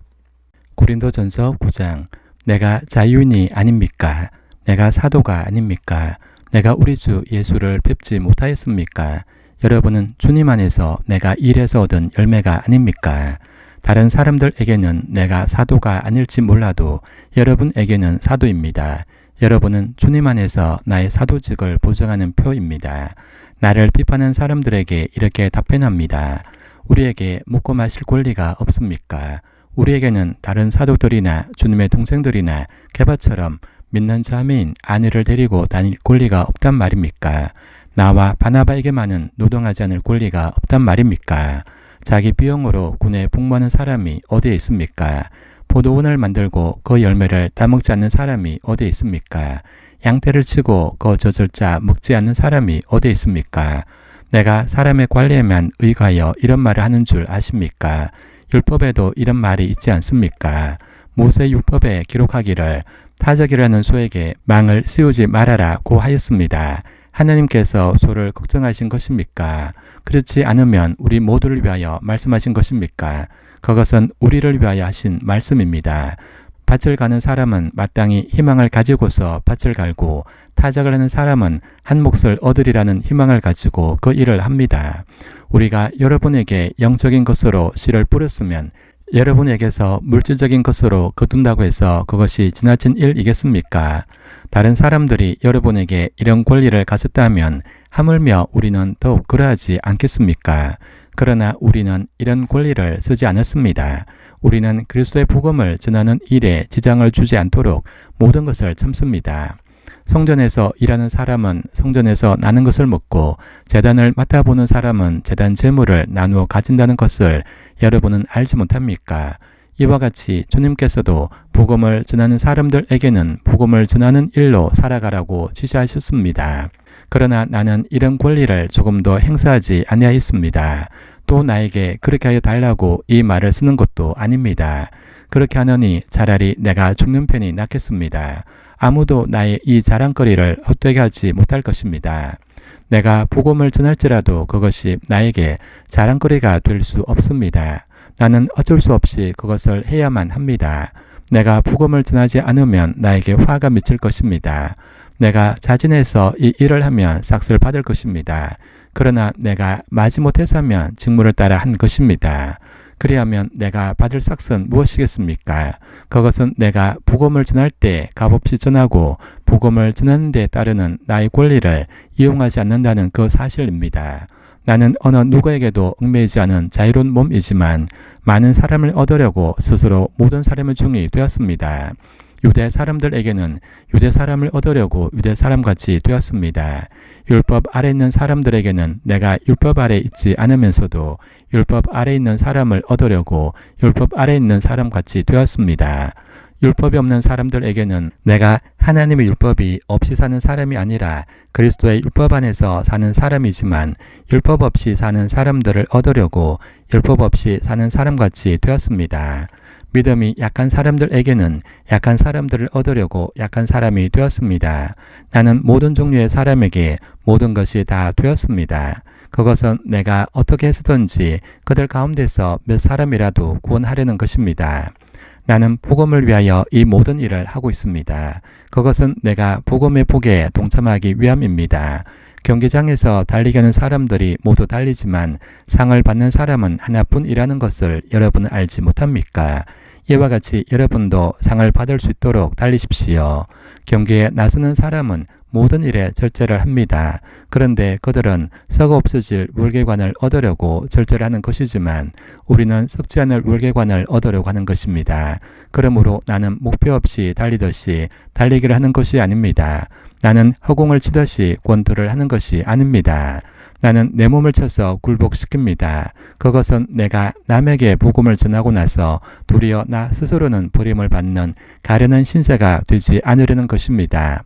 고린도전서 9장. 내가 자유인이 아닙니까? 내가 사도가 아닙니까? 내가 우리 주 예수를 뵙지 못하였습니까? 여러분은 주님 안에서 내가 일해서 얻은 열매가 아닙니까? 다른 사람들에게는 내가 사도가 아닐지 몰라도 여러분에게는 사도입니다. 여러분은 주님 안에서 나의 사도직을 보증하는 표입니다. 나를 비판하는 사람들에게 이렇게 답변합니다. 우리에게 먹고 마실 권리가 없습니까? 우리에게는 다른 사도들이나 주님의 동생들이나 게바처럼 믿는 자매인 아내를 데리고 다닐 권리가 없단 말입니까? 나와 바나바에게만은 노동하지 않을 권리가 없단 말입니까? 자기 비용으로 군에 복무하는 사람이 어디에 있습니까? 포도원을 만들고 그 열매를 따먹지 않는 사람이 어디에 있습니까? 양떼를 치고 그 젖을 짜 먹지 않는 사람이 어디에 있습니까? 내가 사람의 관리에만 의거하여 이런 말을 하는 줄 아십니까? 율법에도 이런 말이 있지 않습니까? 모세 율법에 기록하기를 타적이라는 소에게 망을 씌우지 말아라고 하였습니다. 하나님께서 소를 걱정하신 것입니까? 그렇지 않으면 우리 모두를 위하여 말씀하신 것입니까? 그것은 우리를 위하여 하신 말씀입니다. 밭을 가는 사람은 마땅히 희망을 가지고서 밭을 갈고 타작을 하는 사람은 한 몫을 얻으리라는 희망을 가지고 그 일을 합니다. 우리가 여러분에게 영적인 것으로 씨를 뿌렸으면 여러분에게서 물질적인 것으로 거둔다고 해서 그것이 지나친 일이겠습니까? 다른 사람들이 여러분에게 이런 권리를 가졌다면 하물며 우리는 더욱 그러하지 않겠습니까? 그러나 우리는 이런 권리를 쓰지 않았습니다. 우리는 그리스도의 복음을 전하는 일에 지장을 주지 않도록 모든 것을 참습니다. 성전에서 일하는 사람은 성전에서 나는 것을 먹고 제단을 맡아보는 사람은 제단 제물을 나누어 가진다는 것을 여러분은 알지 못합니까? 이와 같이 주님께서도 복음을 전하는 사람들에게는 복음을 전하는 일로 살아가라고 지시하셨습니다. 그러나 나는 이런 권리를 조금도 행사하지 아니하였습니다. 또 나에게 그렇게 하여 달라고 이 말을 쓰는 것도 아닙니다. 그렇게 하느니 차라리 내가 죽는 편이 낫겠습니다. 아무도 나의 이 자랑거리를 헛되게 하지 못할 것입니다. 내가 복음을 전할지라도 그것이 나에게 자랑거리가 될 수 없습니다. 나는 어쩔 수 없이 그것을 해야만 합니다. 내가 복음을 전하지 않으면 나에게 화가 미칠 것입니다. 내가 자진해서 이 일을 하면 삭슬 받을 것입니다. 그러나 내가 마지못해서 하면 직무를 따라 한 것입니다. 그리하면 내가 받을 삭은 무엇이겠습니까? 그것은 내가 복음을 전할 때 값없이 전하고 복음을 전하는 데 따르는 나의 권리를 이용하지 않는다는 그 사실입니다. 나는 어느 누구에게도 얽매이지 않은 자유로운 몸이지만 많은 사람을 얻으려고 스스로 모든 사람의 종이 되었습니다. 유대 사람들에게는 유대 사람을 얻으려고 유대 사람같이 되었습니다. 율법 아래 있는 사람들에게는 내가 율법 아래 있지 않으면서도 율법 아래 있는 사람을 얻으려고 율법 아래 있는 사람같이 되었습니다. 율법이 없는 사람들에게는 내가 하나님의 율법이 없이 사는 사람이 아니라 그리스도의 율법 안에서 사는 사람이지만 율법 없이 사는 사람들을 얻으려고 율법 없이 사는 사람같이 되었습니다. 믿음이 약한 사람들에게는 약한 사람들을 얻으려고 약한 사람이 되었습니다. 나는 모든 종류의 사람에게 모든 것이 다 되었습니다. 그것은 내가 어떻게 해서든지 그들 가운데서 몇 사람이라도 구원하려는 것입니다. 나는 복음을 위하여 이 모든 일을 하고 있습니다. 그것은 내가 복음의 복에 동참하기 위함입니다. 경기장에서 달리게 하는 사람들이 모두 달리지만 상을 받는 사람은 하나뿐이라는 것을 여러분은 알지 못합니까? 이와 같이 여러분도 상을 받을 수 있도록 달리십시오. 경기에 나서는 사람은 모든 일에 절제를 합니다. 그런데 그들은 썩어 없어질 월계관을 얻으려고 절제를 하는 것이지만 우리는 썩지 않을 월계관을 얻으려고 하는 것입니다. 그러므로 나는 목표 없이 달리듯이 달리기를 하는 것이 아닙니다. 나는 허공을 치듯이 권투를 하는 것이 아닙니다. 나는 내 몸을 쳐서 굴복시킵니다. 그것은 내가 남에게 복음을 전하고 나서 도리어 나 스스로는 버림을 받는 가련한 신세가 되지 않으려는 것입니다.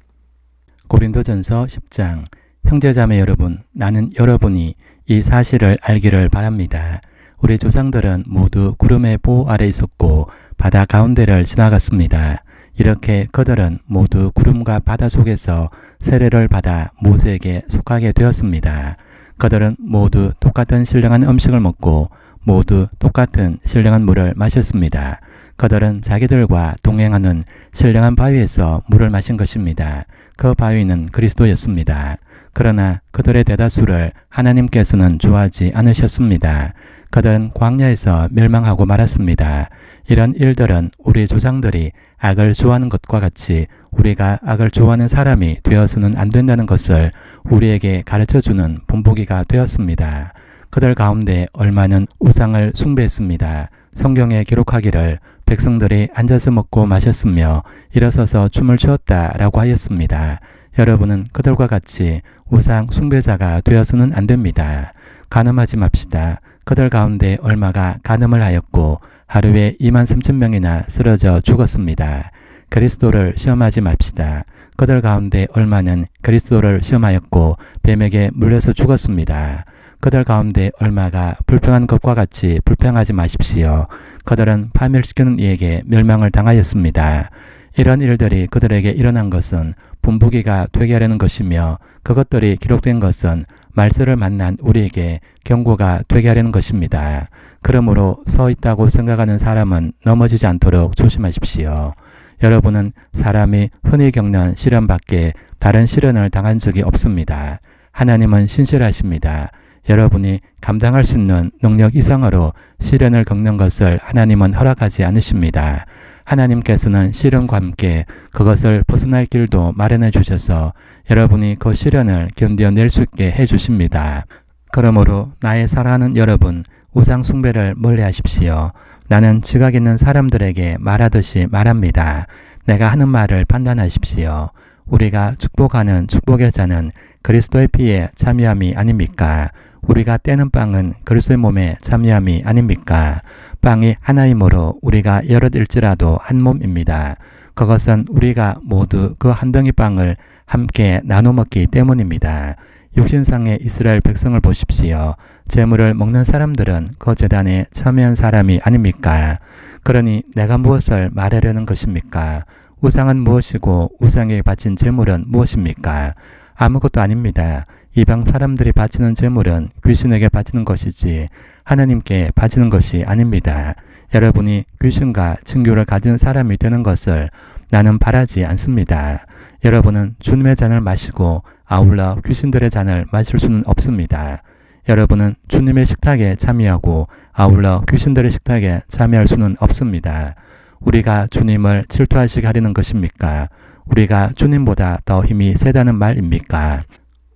고린도전서 10장. 형제자매 여러분, 나는 여러분이 이 사실을 알기를 바랍니다. 우리 조상들은 모두 구름의 보호 아래 있었고 바다 가운데를 지나갔습니다. 이렇게 그들은 모두 구름과 바다 속에서 세례를 받아 모세에게 속하게 되었습니다. 그들은 모두 똑같은 신령한 음식을 먹고 모두 똑같은 신령한 물을 마셨습니다. 그들은 자기들과 동행하는 신령한 바위에서 물을 마신 것입니다. 그 바위는 그리스도였습니다. 그러나 그들의 대다수를 하나님께서는 좋아하지 않으셨습니다. 그들은 광야에서 멸망하고 말았습니다. 이런 일들은 우리 조상들이 악을 좋아하는 것과 같이 우리가 악을 좋아하는 사람이 되어서는 안 된다는 것을 우리에게 가르쳐주는 본보기가 되었습니다. 그들 가운데 얼마는 우상을 숭배했습니다. 성경에 기록하기를 백성들이 앉아서 먹고 마셨으며 일어서서 춤을 추었다라고 하였습니다. 여러분은 그들과 같이 우상 숭배자가 되어서는 안 됩니다. 간음하지 맙시다. 그들 가운데 얼마가 간음을 하였고 하루에 23,000명이나 쓰러져 죽었습니다. 그리스도를 시험하지 맙시다. 그들 가운데 얼마는 그리스도를 시험하였고 뱀에게 물려서 죽었습니다. 그들 가운데 얼마가 불평한 것과 같이 불평하지 마십시오. 그들은 파멸시키는 이에게 멸망을 당하였습니다. 이런 일들이 그들에게 일어난 것은 본보기가 되게 하려는 것이며 그것들이 기록된 것은 말세를 만난 우리에게 경고가 되게 하려는 것입니다. 그러므로 서 있다고 생각하는 사람은 넘어지지 않도록 조심하십시오. 여러분은 사람이 흔히 겪는 시련 밖에 다른 시련을 당한 적이 없습니다. 하나님은 신실하십니다. 여러분이 감당할 수 있는 능력 이상으로 시련을 겪는 것을 하나님은 허락하지 않으십니다. 하나님께서는 시련과 함께 그것을 벗어날 길도 마련해 주셔서 여러분이 그 시련을 견뎌낼 수 있게 해 주십니다. 그러므로 나의 사랑하는 여러분, 우상 숭배를 멀리 하십시오. 나는 지각 있는 사람들에게 말하듯이 말합니다. 내가 하는 말을 판단하십시오. 우리가 축복하는 축복의 잔은 그리스도의 피에 참여함이 아닙니까? 우리가 떼는 빵은 그리스도의 몸에 참여함이 아닙니까? 빵이 하나이므로 우리가 여럿일지라도 한 몸입니다. 그것은 우리가 모두 그 한 덩이 빵을 함께 나눠 먹기 때문입니다. 육신상의 이스라엘 백성을 보십시오. 제물을 먹는 사람들은 그 제단에 참여한 사람이 아닙니까? 그러니 내가 무엇을 말하려는 것입니까? 우상은 무엇이고 우상에게 바친 제물은 무엇입니까? 아무것도 아닙니다. 이방 사람들이 바치는 제물은 귀신에게 바치는 것이지 하나님께 바치는 것이 아닙니다. 여러분이 귀신과 친교를 가진 사람이 되는 것을 나는 바라지 않습니다. 여러분은 주님의 잔을 마시고 아울러 귀신들의 잔을 마실 수는 없습니다. 여러분은 주님의 식탁에 참여하고 아울러 귀신들의 식탁에 참여할 수는 없습니다. 우리가 주님을 질투하시게 하려는 것입니까? 우리가 주님보다 더 힘이 세다는 말입니까?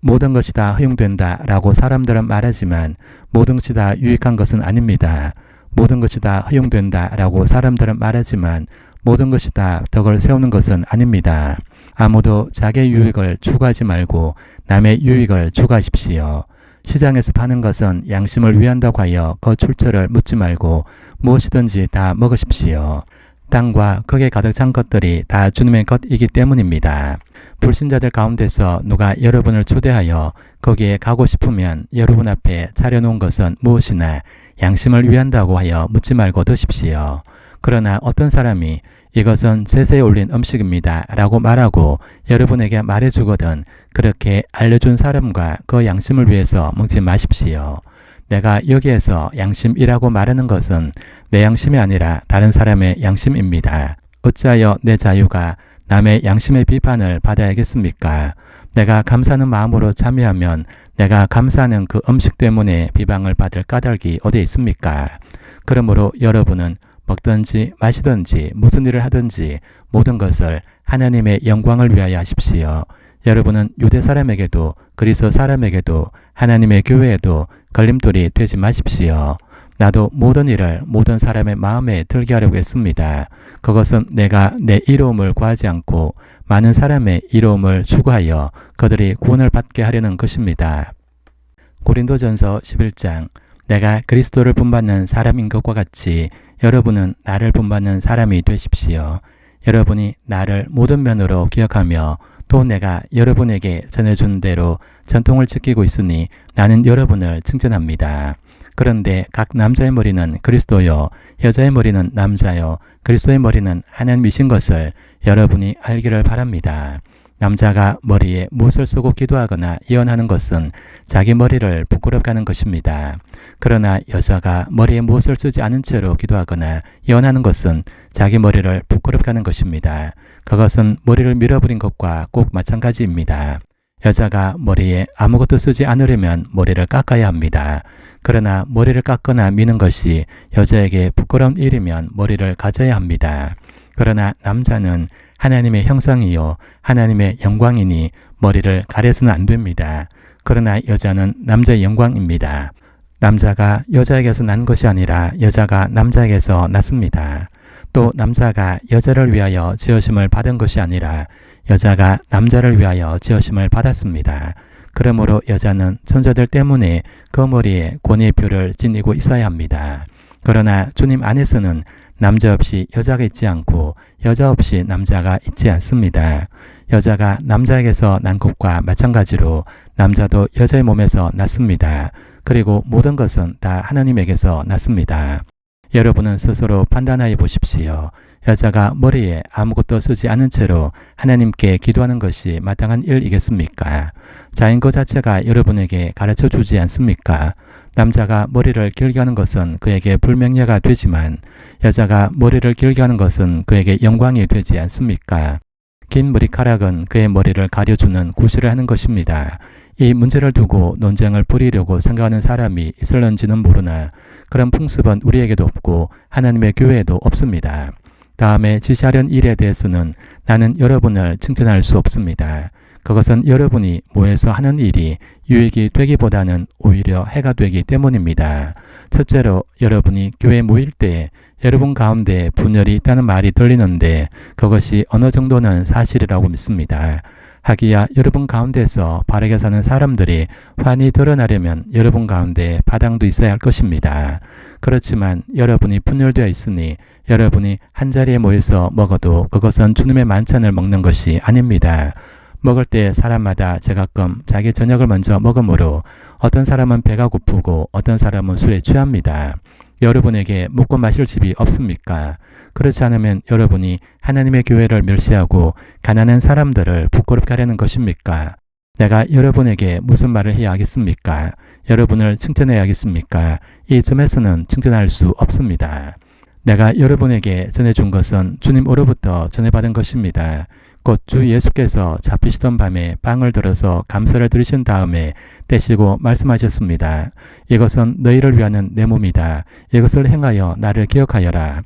모든 것이 다 허용된다 라고 사람들은 말하지만 모든 것이 다 유익한 것은 아닙니다. 모든 것이 다 허용된다 라고 사람들은 말하지만 모든 것이 다 덕을 세우는 것은 아닙니다. 아무도 자기의 유익을 추구하지 말고 남의 유익을 추구하십시오. 시장에서 파는 것은 양심을 위한다고 하여 그 출처를 묻지 말고 무엇이든지 다 먹으십시오. 땅과 거기에 가득 찬 것들이 다 주님의 것이기 때문입니다. 불신자들 가운데서 누가 여러분을 초대하여 거기에 가고 싶으면 여러분 앞에 차려놓은 것은 무엇이나 양심을 위한다고 하여 묻지 말고 드십시오. 그러나 어떤 사람이 이것은 제사에 올린 음식입니다 라고 말하고 여러분에게 말해주거든 그렇게 알려준 사람과 그 양심을 위해서 먹지 마십시오. 내가 여기에서 양심이라고 말하는 것은 내 양심이 아니라 다른 사람의 양심입니다. 어찌하여 내 자유가 남의 양심의 비판을 받아야겠습니까? 내가 감사하는 마음으로 참여하면 내가 감사하는 그 음식 때문에 비방을 받을 까닭이 어디 있습니까? 그러므로 여러분은 먹든지 마시든지 무슨 일을 하든지 모든 것을 하나님의 영광을 위하여 하십시오. 여러분은 유대 사람에게도 그리스도 사람에게도 하나님의 교회에도 걸림돌이 되지 마십시오. 나도 모든 일을 모든 사람의 마음에 들게 하려고 했습니다. 그것은 내가 내 이로움을 구하지 않고 많은 사람의 이로움을 추구하여 그들이 구원을 받게 하려는 것입니다. 고린도전서 11장 내가 그리스도를 본받는 사람인 것과 같이 여러분은 나를 본받는 사람이 되십시오. 여러분이 나를 모든 면으로 기억하며 또 내가 여러분에게 전해준 대로 전통을 지키고 있으니 나는 여러분을 칭찬합니다. 그런데 각 남자의 머리는 그리스도요, 여자의 머리는 남자요, 그리스도의 머리는 하나님이신 것을 여러분이 알기를 바랍니다. 남자가 머리에 못을 쓰고 기도하거나 예언하는 것은 자기 머리를 부끄럽게 하는 것입니다. 그러나 여자가 머리에 못을 쓰지 않은 채로 기도하거나 예언하는 것은 자기 머리를 부끄럽게 하는 것입니다. 그것은 머리를 밀어버린 것과 꼭 마찬가지입니다. 여자가 머리에 아무것도 쓰지 않으려면 머리를 깎아야 합니다. 그러나 머리를 깎거나 미는 것이 여자에게 부끄러운 일이면 머리를 가져야 합니다. 그러나 남자는 하나님의 형상이요 하나님의 영광이니 머리를 가려서는 안 됩니다. 그러나 여자는 남자의 영광입니다. 남자가 여자에게서 난 것이 아니라 여자가 남자에게서 났습니다. 또 남자가 여자를 위하여 지으심을 받은 것이 아니라 여자가 남자를 위하여 지으심을 받았습니다. 그러므로 여자는 천사들 때문에 그 머리에 권위의 표를 지니고 있어야 합니다. 그러나 주님 안에서는 남자 없이 여자가 있지 않고 여자 없이 남자가 있지 않습니다. 여자가 남자에게서 난 것과 마찬가지로 남자도 여자의 몸에서 났습니다. 그리고 모든 것은 다 하나님에게서 났습니다. 여러분은 스스로 판단하여 보십시오. 여자가 머리에 아무것도 쓰지 않은 채로 하나님께 기도하는 것이 마땅한 일이겠습니까? 자인 것 자체가 여러분에게 가르쳐 주지 않습니까? 남자가 머리를 길게 하는 것은 그에게 불명예가 되지만 여자가 머리를 길게 하는 것은 그에게 영광이 되지 않습니까? 긴 머리카락은 그의 머리를 가려주는 구실을 하는 것입니다. 이 문제를 두고 논쟁을 벌이려고 생각하는 사람이 있을런지는 모르나 그런 풍습은 우리에게도 없고 하나님의 교회에도 없습니다. 다음에 지시하려는 일에 대해서는 나는 여러분을 칭찬할 수 없습니다. 그것은 여러분이 모여서 하는 일이 유익이 되기보다는 오히려 해가 되기 때문입니다. 첫째로 여러분이 교회에 모일 때 여러분 가운데 분열이 있다는 말이 들리는데 그것이 어느 정도는 사실이라고 믿습니다. 하기야 여러분 가운데서 바르게 사는 사람들이 환히 드러나려면 여러분 가운데 바당도 있어야 할 것입니다. 그렇지만 여러분이 분열되어 있으니 여러분이 한자리에 모여서 먹어도 그것은 주님의 만찬을 먹는 것이 아닙니다. 먹을 때 사람마다 제각금 자기 저녁을 먼저 먹으므로 어떤 사람은 배가 고프고 어떤 사람은 술에 취합니다. 여러분에게 먹고 마실 집이 없습니까? 그렇지 않으면 여러분이 하나님의 교회를 멸시하고 가난한 사람들을 부끄럽게 하려는 것입니까? 내가 여러분에게 무슨 말을 해야 하겠습니까? 여러분을 칭찬해야 하겠습니까? 이 점에서는 칭찬할 수 없습니다. 내가 여러분에게 전해준 것은 주님으로부터 전해받은 것입니다. 곧 주 예수께서 잡히시던 밤에 빵을 들어서 감사를 드리신 다음에 떼시고 말씀하셨습니다. 이것은 너희를 위하는 내 몸이다. 이것을 행하여 나를 기억하여라.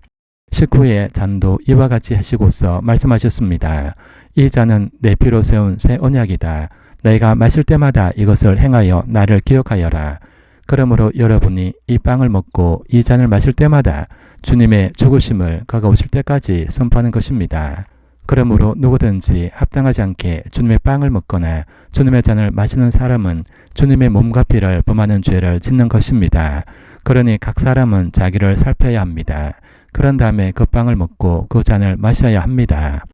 식후에 잔도 이와 같이 하시고서 말씀하셨습니다. 이 잔은 내 피로 세운 새 언약이다. 너희가 마실 때마다 이것을 행하여 나를 기억하여라. 그러므로 여러분이 이 빵을 먹고 이 잔을 마실 때마다 주님의 죽으심을 그가 오실 때까지 선포하는 것입니다. 그러므로 누구든지 합당하지 않게 주님의 빵을 먹거나 주님의 잔을 마시는 사람은 주님의 몸과 피를 범하는 죄를 짓는 것입니다. 그러니 각 사람은 자기를 살펴야 합니다. 그런 다음에 그 빵을 먹고 그 잔을 마셔야 합니다.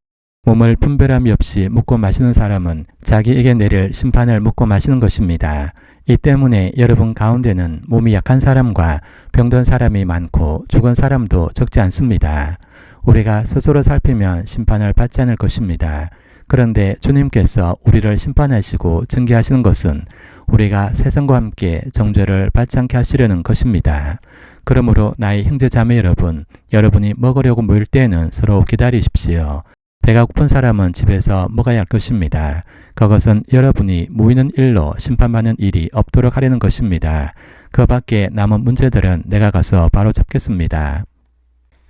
몸을 분별함이 없이 먹고 마시는 사람은 자기에게 내릴 심판을 먹고 마시는 것입니다. 이 때문에 여러분 가운데는 몸이 약한 사람과 병든 사람이 많고 죽은 사람도 적지 않습니다. 우리가 스스로 살피면 심판을 받지 않을 것입니다. 그런데 주님께서 우리를 심판하시고 징계하시는 것은 우리가 세상과 함께 정죄를 받지 않게 하시려는 것입니다. 그러므로 나의 형제 자매 여러분, 여러분이 먹으려고 모일 때에는 서로 기다리십시오. 배가 고픈 사람은 집에서 먹어야 할 것입니다. 그것은 여러분이 모이는 일로 심판받는 일이 없도록 하려는 것입니다. 그 밖에 남은 문제들은 내가 가서 바로 잡겠습니다.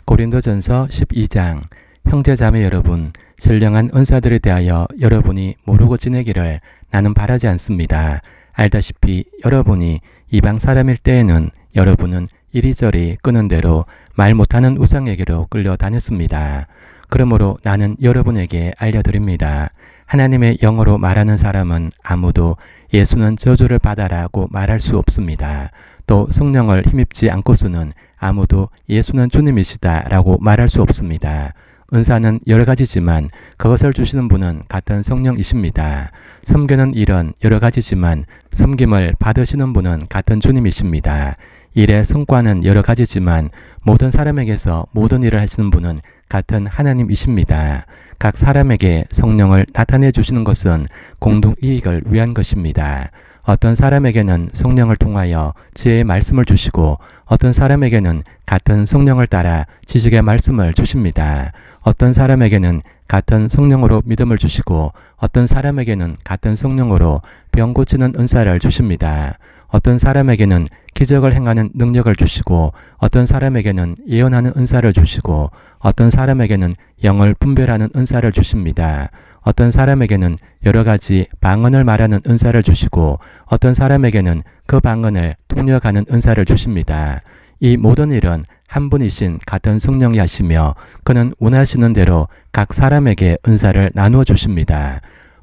고린도전서 12장. 형제 자매 여러분, 신령한 은사들에 대하여 여러분이 모르고 지내기를 나는 바라지 않습니다. 알다시피 여러분이 이방 사람일 때에는 여러분은 이리저리 끄는 대로 말 못하는 우상에게로 끌려다녔습니다. 그러므로 나는 여러분에게 알려드립니다. 하나님의 영어로 말하는 사람은 아무도 예수는 저주를 받아라고 말할 수 없습니다. 또 성령을 힘입지 않고서는 아무도 예수는 주님이시다 라고 말할 수 없습니다. 은사는 여러 가지지만 그것을 주시는 분은 같은 성령이십니다. 섬기는 일은 여러 가지지만 섬김을 받으시는 분은 같은 주님이십니다. 일의 성과는 여러 가지지만 모든 사람에게서 모든 일을 하시는 분은 같은 하나님이십니다. 각 사람에게 성령을 나타내 주시는 것은 공동 이익을 위한 것입니다. 어떤 사람에게는 성령을 통하여 지혜의 말씀을 주시고 어떤 사람에게는 같은 성령을 따라 지식의 말씀을 주십니다. 어떤 사람에게는 같은 성령으로 믿음을 주시고 어떤 사람에게는 같은 성령으로 병 고치는 은사를 주십니다. 어떤 사람에게는 기적을 행하는 능력을 주시고 어떤 사람에게는 예언하는 은사를 주시고 어떤 사람에게는 영을 분별하는 은사를 주십니다. 어떤 사람에게는 여러 가지 방언을 말하는 은사를 주시고 어떤 사람에게는 그 방언을 통역하는 은사를 주십니다. 이 모든 일은 한 분이신 같은 성령이 하시며 그는 원하시는 대로 각 사람에게 은사를 나누어 주십니다.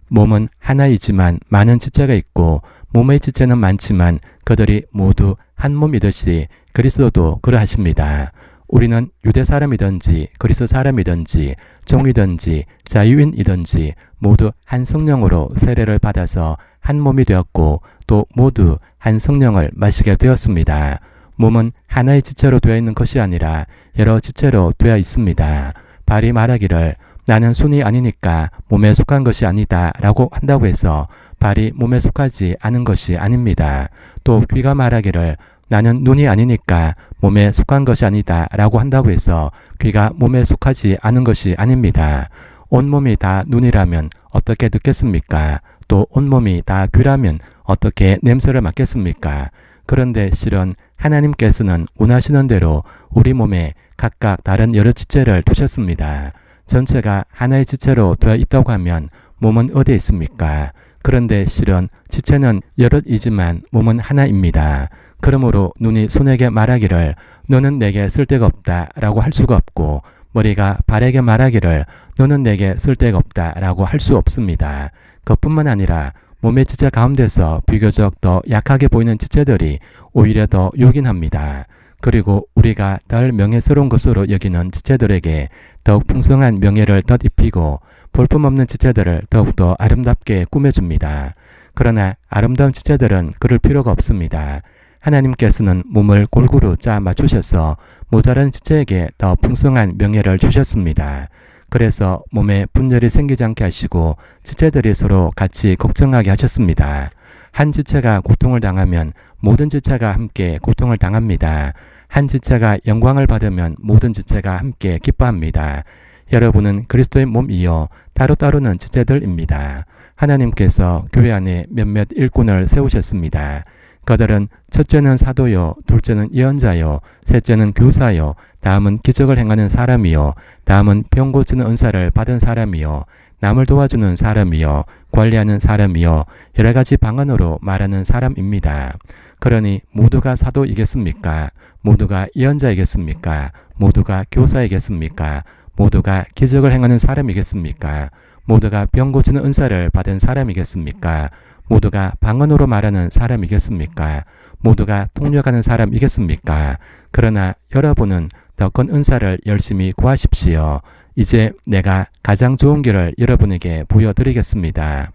몸은 하나이지만 많은 지체가 있고 몸의 지체는 많지만 그들이 모두 한 몸이듯이 그리스도도 그러하십니다. 우리는 유대 사람이든지 그리스 사람이든지 종이든지 자유인이든지 모두 한 성령으로 세례를 받아서 한 몸이 되었고 또 모두 한 성령을 마시게 되었습니다. 몸은 하나의 지체로 되어 있는 것이 아니라 여러 지체로 되어 있습니다. 발이 말하기를 나는 손이 아니니까 몸에 속한 것이 아니다 라고 한다고 해서 발이 몸에 속하지 않은 것이 아닙니다. 또 귀가 말하기를 나는 눈이 아니니까 몸에 속한 것이 아니다 라고 한다고 해서 귀가 몸에 속하지 않은 것이 아닙니다. 온몸이 다 눈이라면 어떻게 듣겠습니까? 또 온몸이 다 귀라면 어떻게 냄새를 맡겠습니까? 그런데 실은 하나님께서는 원하시는 대로 우리 몸에 각각 다른 여러 지체를 두셨습니다. 전체가 하나의 지체로 되어 있다고 하면 몸은 어디에 있습니까? 그런데 실은 지체는 여럿이지만 몸은 하나입니다. 그러므로 눈이 손에게 말하기를 너는 내게 쓸데가 없다 라고 할 수가 없고 머리가 발에게 말하기를 너는 내게 쓸데가 없다 라고 할 수 없습니다. 그뿐만 아니라 몸의 지체 가운데서 비교적 더 약하게 보이는 지체들이 오히려 더 요긴합니다. 그리고 우리가 덜 명예스러운 것으로 여기는 지체들에게 더욱 풍성한 명예를 덧입히고 볼품없는 지체들을 더욱더 아름답게 꾸며줍니다. 그러나 아름다운 지체들은 그럴 필요가 없습니다. 하나님께서는 몸을 골고루 짜 맞추셔서 모자란 지체에게 더 풍성한 명예를 주셨습니다. 그래서 몸에 분열이 생기지 않게 하시고 지체들이 서로 같이 걱정하게 하셨습니다. 한 지체가 고통을 당하면 모든 지체가 함께 고통을 당합니다. 한 지체가 영광을 받으면 모든 지체가 함께 기뻐합니다. 여러분은 그리스도의 몸이요 따로따로는 지체들입니다. 하나님께서 교회 안에 몇몇 일꾼을 세우셨습니다. 그들은 첫째는 사도요, 둘째는 예언자요, 셋째는 교사요, 다음은 기적을 행하는 사람이요, 다음은 병 고치는 은사를 받은 사람이요, 남을 도와주는 사람이요, 관리하는 사람이요, 여러 가지 방언으로 말하는 사람입니다. 그러니 모두가 사도이겠습니까? 모두가 예언자이겠습니까? 모두가 교사이겠습니까? 모두가 기적을 행하는 사람이겠습니까? 모두가 병 고치는 은사를 받은 사람이겠습니까? 모두가 방언으로 말하는 사람이겠습니까? 모두가 통역하는 사람이겠습니까? 그러나 여러분은 더 큰 은사를 열심히 구하십시오. 이제 내가 가장 좋은 길을 여러분에게 보여드리겠습니다.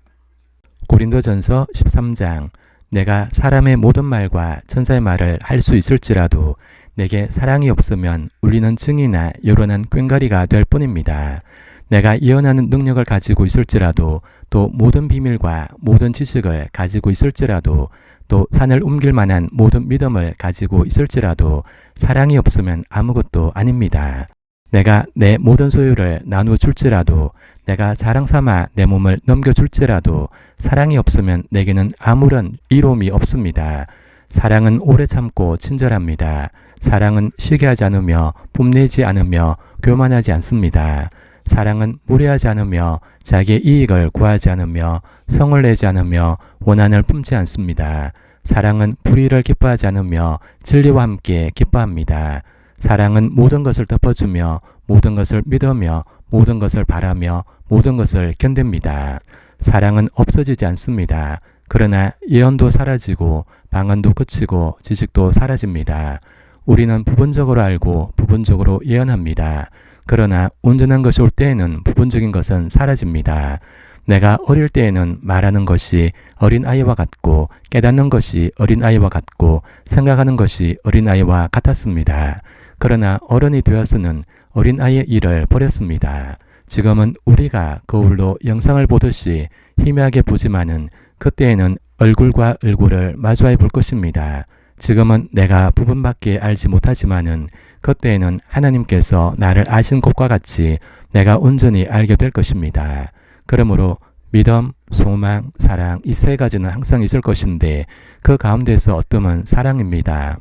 고린도전서 13장 내가 사람의 모든 말과 천사의 말을 할 수 있을지라도 내게 사랑이 없으면 울리는 증이나 요란한 꽹과리가 될 뿐입니다. 내가 예언하는 능력을 가지고 있을지라도 또 모든 비밀과 모든 지식을 가지고 있을지라도 또 산을 옮길 만한 모든 믿음을 가지고 있을지라도 사랑이 없으면 아무것도 아닙니다. 내가 내 모든 소유를 나누어 줄지라도 내가 자랑 삼아 내 몸을 넘겨줄지라도 사랑이 없으면 내게는 아무런 이로움이 없습니다. 사랑은 오래 참고 친절합니다. 사랑은 쉬게 하지 않으며 뽐내지 않으며 교만하지 않습니다. 사랑은 무례하지 않으며 자기의 이익을 구하지 않으며 성을 내지 않으며 원한을 품지 않습니다. 사랑은 불의를 기뻐하지 않으며 진리와 함께 기뻐합니다. 사랑은 모든 것을 덮어주며 모든 것을 믿으며 모든 것을 바라며 모든 것을 견딥니다. 사랑은 없어지지 않습니다. 그러나 예언도 사라지고 방언도 그치고 지식도 사라집니다. 우리는 부분적으로 알고 부분적으로 예언합니다. 그러나 온전한 것이 올 때에는 부분적인 것은 사라집니다. 내가 어릴 때에는 말하는 것이 어린아이와 같고 깨닫는 것이 어린아이와 같고 생각하는 것이 어린아이와 같았습니다. 그러나 어른이 되어서는 어린아이의 일을 버렸습니다. 지금은 우리가 거울로 영상을 보듯이 희미하게 보지만은 그때에는 얼굴과 얼굴을 마주해 볼 것입니다. 지금은 내가 부분밖에 알지 못하지만은 그때에는 하나님께서 나를 아신 것과 같이 내가 온전히 알게 될 것입니다. 그러므로 믿음, 소망, 사랑 이 세 가지는 항상 있을 것인데 그 가운데서 어떤 사랑입니다.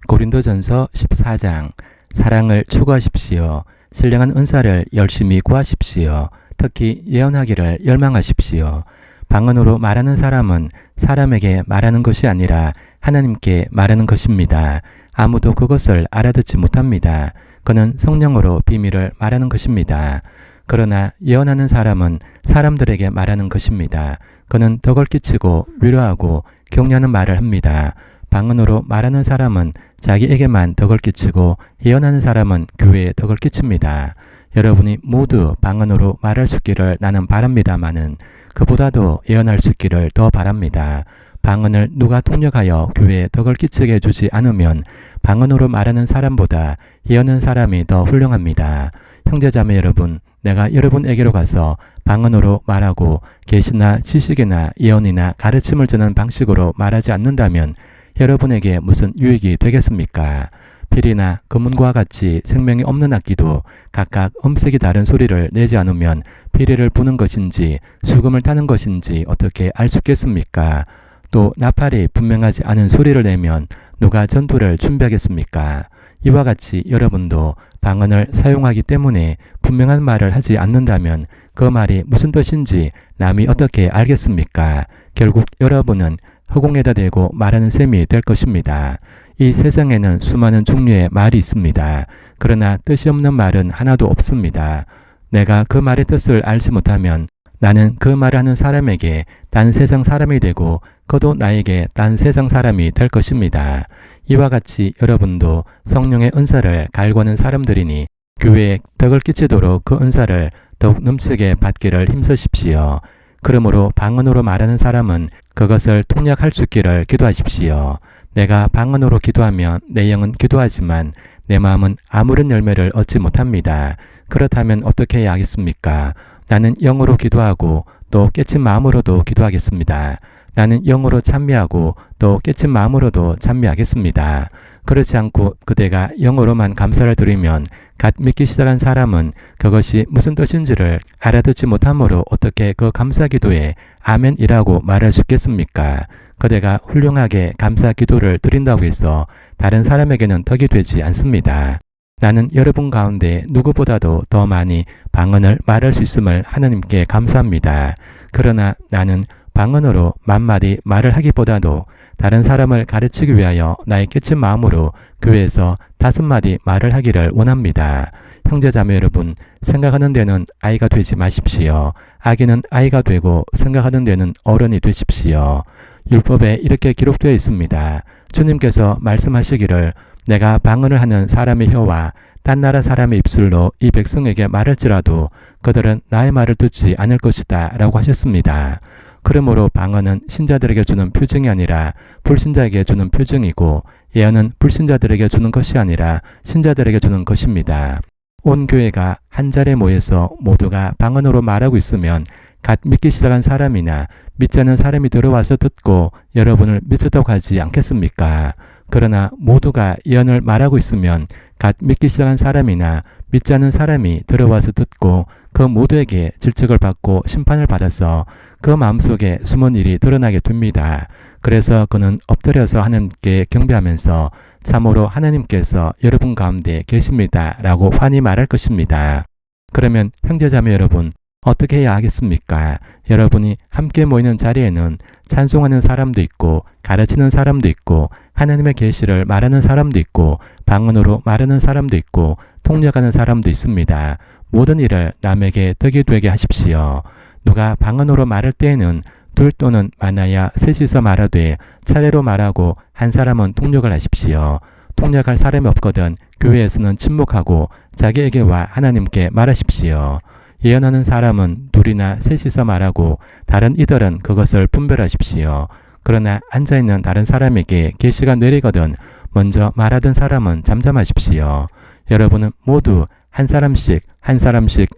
고린도전서 14장 사랑을 추구하십시오. 신령한 은사를 열심히 구하십시오. 특히 예언하기를 열망하십시오. 방언으로 말하는 사람은 사람에게 말하는 것이 아니라 하나님께 말하는 것입니다. 아무도 그것을 알아듣지 못합니다. 그는 성령으로 비밀을 말하는 것입니다. 그러나 예언하는 사람은 사람들에게 말하는 것입니다. 그는 덕을 끼치고 위로하고 격려하는 말을 합니다. 방언으로 말하는 사람은 자기에게만 덕을 끼치고 예언하는 사람은 교회에 덕을 끼칩니다. 여러분이 모두 방언으로 말할 수 있기를 나는 바랍니다마는 그보다도 예언할 수 있기를 더 바랍니다. 방언을 누가 통역하여 교회에 덕을 끼치게 해주지 않으면 방언으로 말하는 사람보다 예언하는 사람이 더 훌륭합니다. 형제자매 여러분, 내가 여러분에게로 가서 방언으로 말하고 계시나 지식이나 예언이나 가르침을 주는 방식으로 말하지 않는다면 여러분에게 무슨 유익이 되겠습니까? 필이나 금문과 같이 생명이 없는 악기도 각각 음색이 다른 소리를 내지 않으면 피리를 부는 것인지 수금을 타는 것인지 어떻게 알 수 있겠습니까? 또 나팔이 분명하지 않은 소리를 내면 누가 전투를 준비하겠습니까? 이와 같이 여러분도 방언을 사용하기 때문에 분명한 말을 하지 않는다면 그 말이 무슨 뜻인지 남이 어떻게 알겠습니까? 결국 여러분은 허공에다 대고 말하는 셈이 될 것입니다. 이 세상에는 수많은 종류의 말이 있습니다. 그러나 뜻이 없는 말은 하나도 없습니다. 내가 그 말의 뜻을 알지 못하면 나는 그 말을 하는 사람에게 딴 세상 사람이 되고 그도 나에게 딴 세상 사람이 될 것입니다. 이와 같이 여러분도 성령의 은사를 갈구하는 사람들이니 교회에 덕을 끼치도록 그 은사를 더욱 넘치게 받기를 힘쓰십시오. 그러므로 방언으로 말하는 사람은 그것을 통역할 수 있기를 기도하십시오. 내가 방언으로 기도하면 내 영은 기도하지만 내 마음은 아무런 열매를 얻지 못합니다. 그렇다면 어떻게 해야 하겠습니까? 나는 영으로 기도하고 또 깨친 마음으로도 기도하겠습니다. 나는 영으로 찬미하고 또 깨친 마음으로도 찬미하겠습니다. 그렇지 않고 그대가 영으로만 감사를 드리면 갓 믿기 시작한 사람은 그것이 무슨 뜻인지를 알아듣지 못하므로 어떻게 그 감사 기도에 아멘이라고 말할 수 있겠습니까? 그대가 훌륭하게 감사 기도를 드린다고 해서 다른 사람에게는 덕이 되지 않습니다. 나는 여러분 가운데 누구보다도 더 많이 방언을 말할 수 있음을 하나님께 감사합니다. 그러나 나는 방언으로 만마디 말을 하기보다도 다른 사람을 가르치기 위하여 나의 깨친 마음으로 교회에서 5마디 말을 하기를 원합니다. 형제자매 여러분, 생각하는 데는 아이가 되지 마십시오. 아기는 아이가 되고 생각하는 데는 어른이 되십시오. 율법에 이렇게 기록되어 있습니다. 주님께서 말씀하시기를 내가 방언을 하는 사람의 혀와 딴 나라 사람의 입술로 이 백성에게 말할지라도 그들은 나의 말을 듣지 않을 것이다 라고 하셨습니다. 그러므로 방언은 신자들에게 주는 표징이 아니라 불신자에게 주는 표징이고 예언은 불신자들에게 주는 것이 아니라 신자들에게 주는 것입니다. 온 교회가 한 자리에 모여서 모두가 방언으로 말하고 있으면 갓 믿기 시작한 사람이나 믿지 않는 사람이 들어와서 듣고 여러분을 믿었다고 하지 않겠습니까? 그러나 모두가 예언을 말하고 있으면 갓 믿기 시작한 사람이나 믿지 않는 사람이 들어와서 듣고 그 모두에게 질책을 받고 심판을 받아서 그 마음속에 숨은 일이 드러나게 됩니다. 그래서 그는 엎드려서 하나님께 경배하면서 참으로 하나님께서 여러분 가운데 계십니다 라고 환히 말할 것입니다. 그러면 형제자매 여러분, 어떻게 해야 하겠습니까? 여러분이 함께 모이는 자리에는 찬송하는 사람도 있고 가르치는 사람도 있고 하나님의 계시를 말하는 사람도 있고 방언으로 말하는 사람도 있고 통역하는 사람도 있습니다. 모든 일을 남에게 덕이 되게 하십시오. 누가 방언으로 말할 때에는 둘 또는 많아야 셋이서 말하되 차례로 말하고 한 사람은 통역을 하십시오. 통역할 사람이 없거든 교회에서는 침묵하고 자기에게와 하나님께 말하십시오. 예언하는 사람은 둘이나 셋이서 말하고 다른 이들은 그것을 분별하십시오. 그러나 앉아있는 다른 사람에게 계시가 내리거든 먼저 말하던 사람은 잠잠하십시오. 여러분은 모두 한 사람씩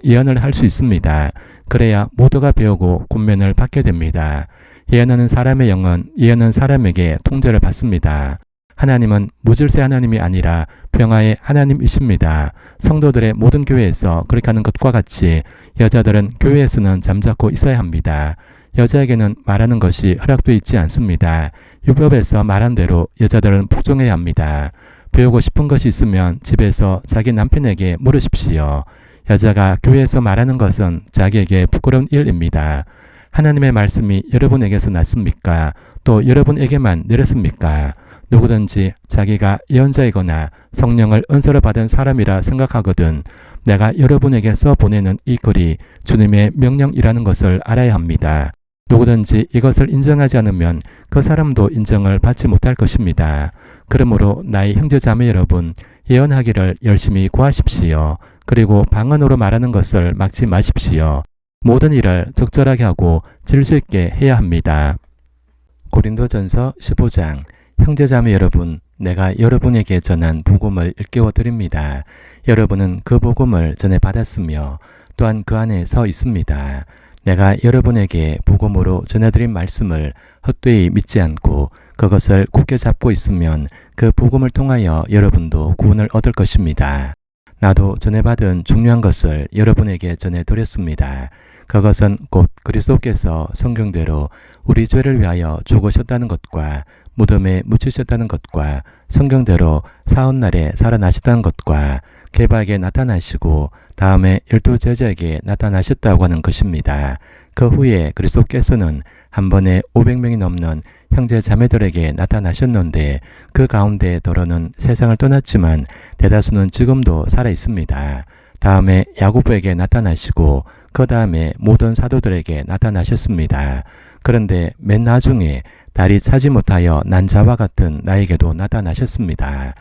예언을 할 수 있습니다. 그래야 모두가 배우고 권면을 받게 됩니다. 예언하는 사람의 영은 예언하는 사람에게 통제를 받습니다. 하나님은 무질서 하나님이 아니라 평화의 하나님이십니다. 성도들의 모든 교회에서 그렇게 하는 것과 같이 여자들은 교회에서는 잠자코 있어야 합니다. 여자에게는 말하는 것이 허락되어 있지 않습니다. 율법에서 말한 대로 여자들은 복종해야 합니다. 배우고 싶은 것이 있으면 집에서 자기 남편에게 물으십시오. 여자가 교회에서 말하는 것은 자기에게 부끄러운 일입니다. 하나님의 말씀이 여러분에게서 났습니까? 또 여러분에게만 내렸습니까? 누구든지 자기가 예언자이거나 성령을 은사를 받은 사람이라 생각하거든 내가 여러분에게서 보내는 이 글이 주님의 명령이라는 것을 알아야 합니다. 누구든지 이것을 인정하지 않으면 그 사람도 인정을 받지 못할 것입니다. 그러므로 나의 형제자매 여러분, 예언하기를 열심히 구하십시오. 그리고 방언으로 말하는 것을 막지 마십시오. 모든 일을 적절하게 하고 질서 있게 해야 합니다. 고린도전서 15장. 형제자매 여러분, 내가 여러분에게 전한 복음을 일깨워 드립니다. 여러분은 그 복음을 전해 받았으며 또한 그 안에 서 있습니다. 내가 여러분에게 복음으로 전해드린 말씀을 헛되이 믿지 않고 그것을 굳게 잡고 있으면 그 복음을 통하여 여러분도 구원을 얻을 것입니다. 나도 전해받은 중요한 것을 여러분에게 전해드렸습니다. 그것은 곧 그리스도께서 성경대로 우리 죄를 위하여 죽으셨다는 것과 무덤에 묻히셨다는 것과 성경대로 사흘날에 살아나셨다는 것과 개바에게 나타나시고 다음에 12제자에게 나타나셨다고 하는 것입니다. 그 후에 그리스도께서는 한 번에 500명이 넘는 형제 자매들에게 나타나셨는데 그 가운데 더러는 세상을 떠났지만 대다수는 지금도 살아 있습니다. 다음에 야고보에게 나타나시고 그 다음에 모든 사도들에게 나타나셨습니다. 그런데 맨 나중에 달이 차지 못하여 난 자와 같은 나에게도 나타나셨습니다.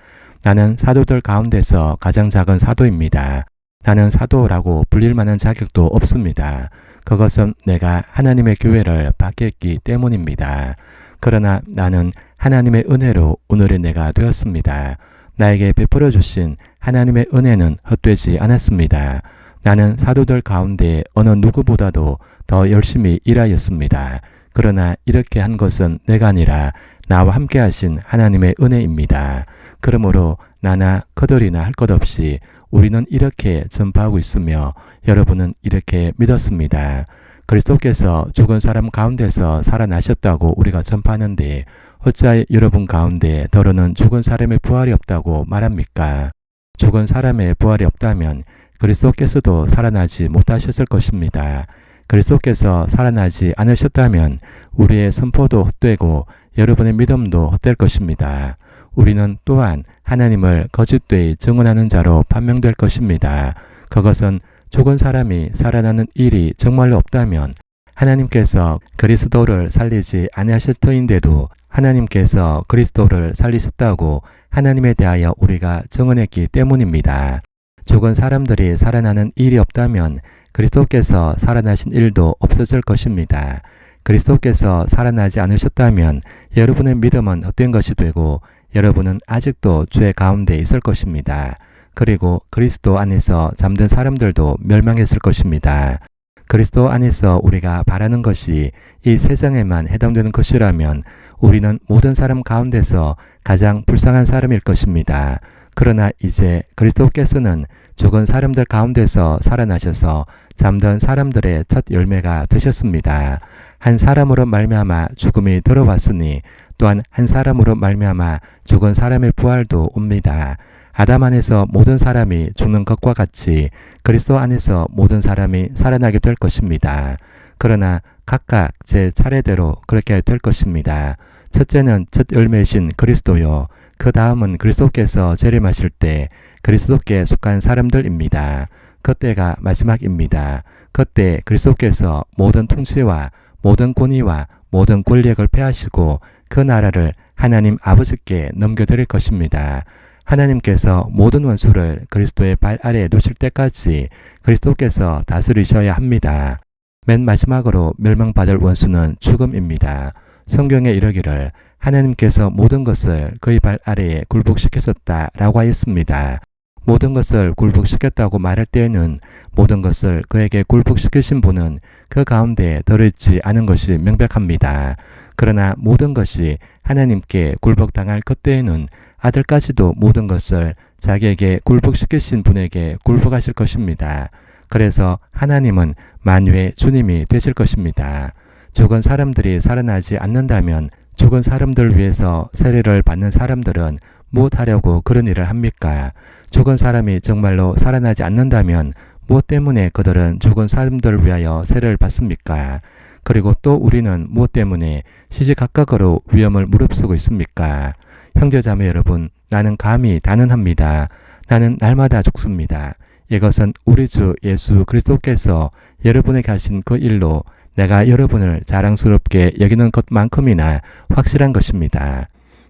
나는 사도들 가운데서 가장 작은 사도입니다. 나는 사도라고 불릴 만한 자격도 없습니다. 그것은 내가 하나님의 교회를 받겠기 때문입니다. 그러나 나는 하나님의 은혜로 오늘의 내가 되었습니다. 나에게 베풀어 주신 하나님의 은혜는 헛되지 않았습니다. 나는 사도들 가운데 어느 누구보다도 더 열심히 일하였습니다. 그러나 이렇게 한 것은 내가 아니라 나와 함께 하신 하나님의 은혜입니다. 그러므로 나나 그들이나 할 것 없이 우리는 이렇게 전파하고 있으며 여러분은 이렇게 믿었습니다. 그리스도께서 죽은 사람 가운데서 살아나셨다고 우리가 전파하는데 어찌하여 여러분 가운데 더러는 죽은 사람의 부활이 없다고 말합니까? 죽은 사람의 부활이 없다면 그리스도께서도 살아나지 못하셨을 것입니다. 그리스도께서 살아나지 않으셨다면 우리의 선포도 헛되고 여러분의 믿음도 헛될 것입니다. 우리는 또한 하나님을 거짓되이 증언하는 자로 판명될 것입니다. 그것은 죽은 사람이 살아나는 일이 정말로 없다면 하나님께서 그리스도를 살리지 아니하실 터인데도 하나님께서 그리스도를 살리셨다고 하나님에 대하여 우리가 증언했기 때문입니다. 죽은 사람들이 살아나는 일이 없다면 그리스도께서 살아나신 일도 없어질 것입니다. 그리스도께서 살아나지 않으셨다면 여러분의 믿음은 헛된 것이 되고 여러분은 아직도 죄 가운데 있을 것입니다. 그리고 그리스도 안에서 잠든 사람들도 멸망했을 것입니다. 그리스도 안에서 우리가 바라는 것이 이 세상에만 해당되는 것이라면 우리는 모든 사람 가운데서 가장 불쌍한 사람일 것입니다. 그러나 이제 그리스도께서는 죽은 사람들 가운데서 살아나셔서 잠든 사람들의 첫 열매가 되셨습니다. 한 사람으로 말미암아 죽음이 들어왔으니 또한 한 사람으로 말미암아 죽은 사람의 부활도 옵니다. 아담 안에서 모든 사람이 죽는 것과 같이 그리스도 안에서 모든 사람이 살아나게 될 것입니다. 그러나 각각 제 차례대로 그렇게 될 것입니다. 첫째는 첫 열매이신 그리스도요. 그 다음은 그리스도께서 재림하실 때 그리스도께 속한 사람들입니다. 그때가 마지막입니다. 그때 그리스도께서 모든 통치와 모든 권위와 모든 권력을 폐하시고 그 나라를 하나님 아버지께 넘겨드릴 것입니다. 하나님께서 모든 원수를 그리스도의 발 아래에 놓으실 때까지 그리스도께서 다스리셔야 합니다. 맨 마지막으로 멸망받을 원수는 죽음입니다. 성경에 이르기를 하나님께서 모든 것을 그의 발 아래에 굴복시키셨다라고 하였습니다. 모든 것을 굴복시켰다고 말할 때에는 모든 것을 그에게 굴복시키신 분은 그 가운데 들어있지 않은 것이 명백합니다. 그러나 모든 것이 하나님께 굴복당할 그때에는 아들까지도 모든 것을 자기에게 굴복시키신 분에게 굴복하실 것입니다. 그래서 하나님은 만유의 주님이 되실 것입니다. 죽은 사람들이 살아나지 않는다면 죽은 사람들을 위해서 세례를 받는 사람들은 무엇하려고 그런 일을 합니까? 죽은 사람이 정말로 살아나지 않는다면 무엇 때문에 그들은 죽은 사람들을 위하여 세례를 받습니까? 그리고 또 우리는 무엇 때문에 시시각각으로 위험을 무릅쓰고 있습니까? 형제자매 여러분, 나는 감히 단언합니다. 나는 날마다 죽습니다. 이것은 우리 주 예수 그리스도께서 여러분에게 하신 그 일로 내가 여러분을 자랑스럽게 여기는 것만큼이나 확실한 것입니다.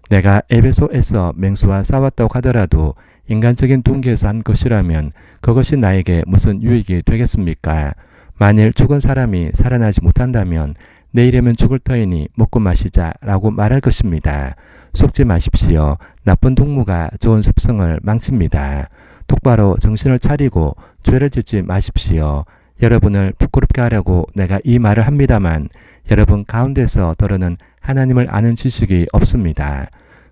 내가 에베소에서 맹수와 싸웠다고 하더라도 인간적인 동기에서 한 것이라면 그것이 나에게 무슨 유익이 되겠습니까? 만일 죽은 사람이 살아나지 못한다면 내일이면 죽을 터이니 먹고 마시자 라고 말할 것입니다. 속지 마십시오. 나쁜 동무가 좋은 습성을 망칩니다. 똑바로 정신을 차리고 죄를 짓지 마십시오. 여러분을 부끄럽게 하려고 내가 이 말을 합니다만 여러분 가운데서 더러는 하나님을 아는 지식이 없습니다.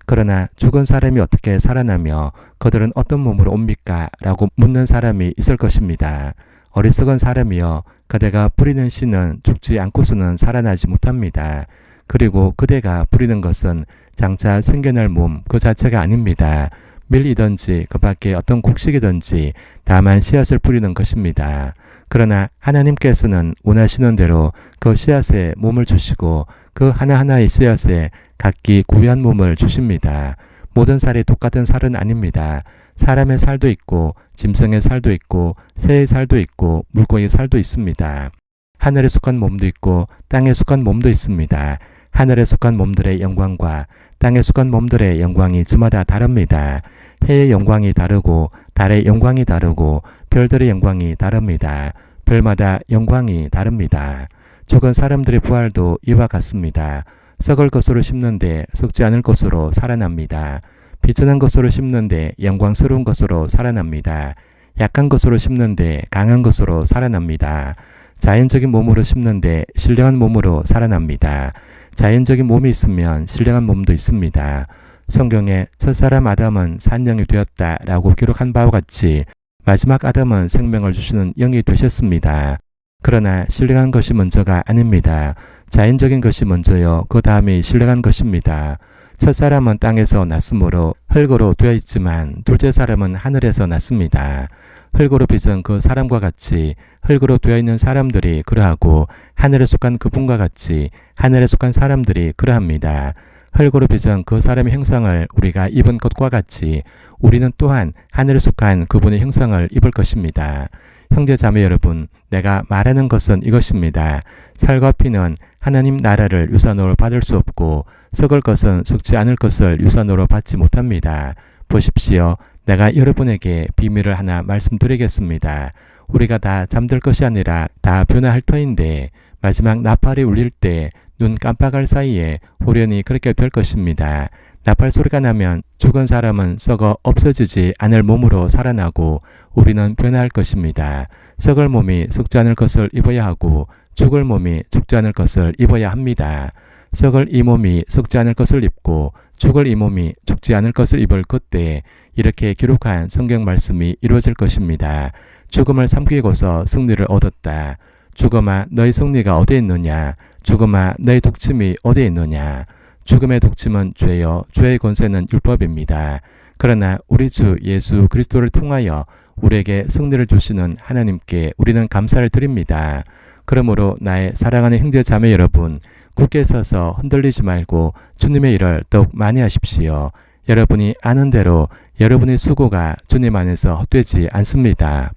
그러나 죽은 사람이 어떻게 살아나며 그들은 어떤 몸으로 옵니까? 라고 묻는 사람이 있을 것입니다. 어리석은 사람이여, 그대가 뿌리는 씨는 죽지 않고서는 살아나지 못합니다. 그리고 그대가 뿌리는 것은 장차 생겨날 몸 그 자체가 아닙니다. 밀이든지 그 밖에 어떤 곡식이든지 다만 씨앗을 뿌리는 것입니다. 그러나 하나님께서는 원하시는 대로 그 씨앗에 몸을 주시고 그 하나하나의 씨앗에 각기 구비한 몸을 주십니다. 모든 살이 똑같은 살은 아닙니다. 사람의 살도 있고 짐승의 살도 있고 새의 살도 있고 물고기 살도 있습니다. 하늘에 속한 몸도 있고 땅에 속한 몸도 있습니다. 하늘에 속한 몸들의 영광과 땅에 속한 몸들의 영광이 저마다 다릅니다. 해의 영광이 다르고 달의 영광이 다르고 별들의 영광이 다릅니다. 별마다 영광이 다릅니다. 죽은 사람들의 부활도 이와 같습니다. 썩을 것으로 심는데 썩지 않을 것으로 살아납니다. 비천한 것으로 심는데 영광스러운 것으로 살아납니다. 약한 것으로 심는데 강한 것으로 살아납니다. 자연적인 몸으로 심는데 신령한 몸으로 살아납니다. 자연적인 몸이 있으면 신령한 몸도 있습니다. 성경에 첫사람 아담은 산영이 되었다라고 기록한 바와 같이 마지막 아담은 생명을 주시는 영이 되셨습니다. 그러나 신령한 것이 먼저가 아닙니다. 자연적인 것이 먼저요. 그 다음이 신령한 것입니다. 첫사람은 땅에서 났으므로 흙으로 되어 있지만 둘째 사람은 하늘에서 났습니다. 흙으로 빚은 그 사람과 같이 흙으로 되어 있는 사람들이 그러하고 하늘에 속한 그분과 같이 하늘에 속한 사람들이 그러합니다. 흙으로 빚은 그 사람의 형상을 우리가 입은 것과 같이 우리는 또한 하늘에 속한 그분의 형상을 입을 것입니다. 형제 자매 여러분, 내가 말하는 것은 이것입니다. 살과 피는 하나님 나라를 유산으로 받을 수 없고 썩을 것은 썩지 않을 것을 유산으로 받지 못합니다. 보십시오. 내가 여러분에게 비밀을 하나 말씀드리겠습니다. 우리가 다 잠들 것이 아니라 다 변화할 터인데 마지막 나팔이 울릴 때 눈 깜빡할 사이에 호련히 그렇게 될 것입니다. 나팔 소리가 나면 죽은 사람은 썩어 없어지지 않을 몸으로 살아나고 우리는 변화할 것입니다. 썩을 몸이 썩지 않을 것을 입어야 하고 죽을 몸이 죽지 않을 것을 입어야 합니다. 썩을 이 몸이 썩지 않을 것을 입고 죽을 이 몸이 죽지 않을 것을 입을 그때 이렇게 기록한 성경 말씀이 이루어질 것입니다. 죽음을 삼키고서 승리를 얻었다. 죽음아, 너희 승리가 어디에 있느냐? 죽음아, 너희 독침이 어디에 있느냐? 죽음의 독침은 죄요, 죄의 권세는 율법입니다. 그러나 우리 주 예수 그리스도를 통하여 우리에게 승리를 주시는 하나님께 우리는 감사를 드립니다. 그러므로 나의 사랑하는 형제 자매 여러분, 굳게 서서 흔들리지 말고 주님의 일을 더욱 많이 하십시오. 여러분이 아는 대로 여러분의 수고가 주님 안에서 헛되지 않습니다.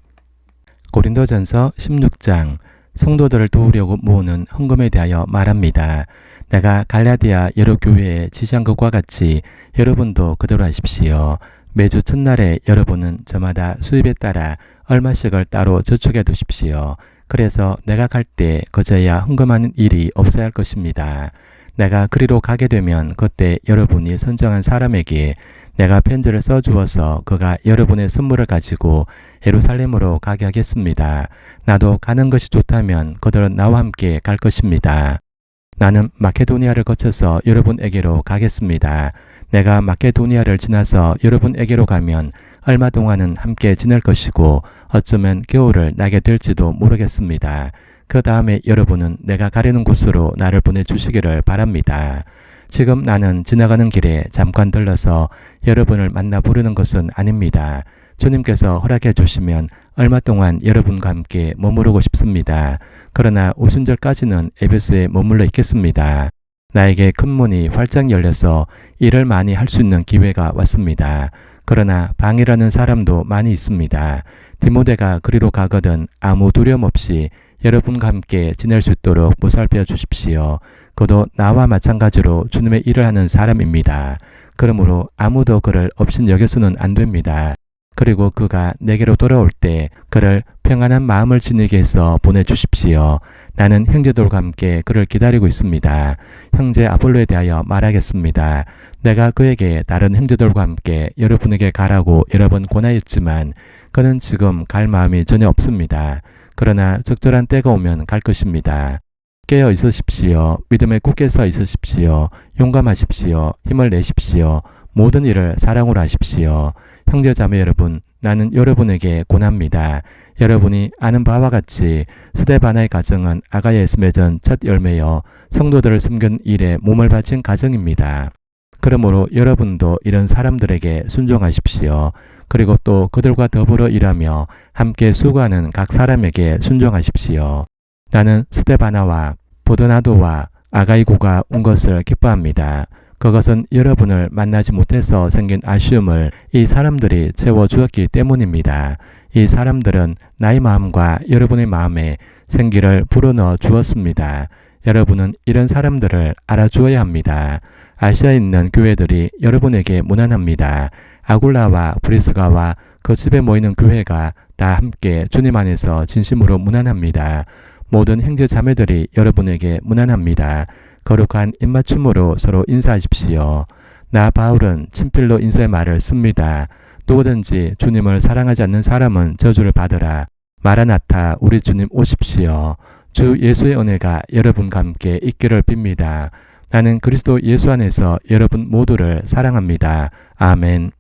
고린도전서 16장, 성도들을 도우려고 모으는 헌금에 대하여 말합니다. 내가 갈라디아 여러 교회에 지시한 것과 같이 여러분도 그대로 하십시오. 매주 첫날에 여러분은 저마다 수입에 따라 얼마씩을 따로 저축해 두십시오. 그래서 내가 갈 때 그저야 헌금하는 일이 없어야 할 것입니다. 내가 그리로 가게 되면 그때 여러분이 선정한 사람에게 내가 편지를 써주어서 그가 여러분의 선물을 가지고 예루살렘으로 가게 하겠습니다. 나도 가는 것이 좋다면 그들은 나와 함께 갈 것입니다. 나는 마케도니아를 거쳐서 여러분에게로 가겠습니다. 내가 마케도니아를 지나서 여러분에게로 가면 얼마 동안은 함께 지낼 것이고 어쩌면 겨울을 나게 될지도 모르겠습니다. 그 다음에 여러분은 내가 가려는 곳으로 나를 보내주시기를 바랍니다. 지금 나는 지나가는 길에 잠깐 들러서 여러분을 만나 보려는 것은 아닙니다. 주님께서 허락해 주시면 얼마 동안 여러분과 함께 머무르고 싶습니다. 그러나 오순절까지는 에베소에 머물러 있겠습니다. 나에게 큰 문이 활짝 열려서 일을 많이 할 수 있는 기회가 왔습니다. 그러나 방이라는 사람도 많이 있습니다. 디모데가 그리로 가거든 아무 두려움 없이 여러분과 함께 지낼 수 있도록 보살펴 주십시오. 그도 나와 마찬가지로 주님의 일을 하는 사람입니다. 그러므로 아무도 그를 없인 여겨서는 안 됩니다. 그리고 그가 내게로 돌아올 때 그를 평안한 마음을 지니게 해서 보내주십시오. 나는 형제들과 함께 그를 기다리고 있습니다. 형제 아볼로에 대하여 말하겠습니다. 내가 그에게 다른 형제들과 함께 여러분에게 가라고 여러 번 권하였지만 그는 지금 갈 마음이 전혀 없습니다. 그러나 적절한 때가 오면 갈 것입니다. 깨어 있으십시오. 믿음에 굳게 서 있으십시오. 용감하십시오. 힘을 내십시오. 모든 일을 사랑으로 하십시오. 형제 자매 여러분, 나는 여러분에게 권합니다. 여러분이 아는 바와 같이 스데바나의 가정은 아가야에서 맺은 첫 열매여 성도들을 섬긴 일에 몸을 바친 가정입니다. 그러므로 여러분도 이런 사람들에게 순종하십시오. 그리고 또 그들과 더불어 일하며 함께 수고하는 각 사람에게 순종하십시오. 나는 스데바나와 보드나도와 아가이고가 온 것을 기뻐합니다. 그것은 여러분을 만나지 못해서 생긴 아쉬움을 이 사람들이 채워주었기 때문입니다. 이 사람들은 나의 마음과 여러분의 마음에 생기를 불어넣어 주었습니다. 여러분은 이런 사람들을 알아주어야 합니다. 아시아에 있는 교회들이 여러분에게 무난합니다. 아굴라와 브리스가와 그 집에 모이는 교회가 다 함께 주님 안에서 진심으로 무난합니다. 모든 형제 자매들이 여러분에게 무난합니다. 거룩한 입맞춤으로 서로 인사하십시오. 나 바울은 친필로 인사의 말을 씁니다. 누구든지 주님을 사랑하지 않는 사람은 저주를 받으라. 마라나타 우리 주님 오십시오. 주 예수의 은혜가 여러분과 함께 있기를 빕니다. 나는 그리스도 예수 안에서 여러분 모두를 사랑합니다. 아멘.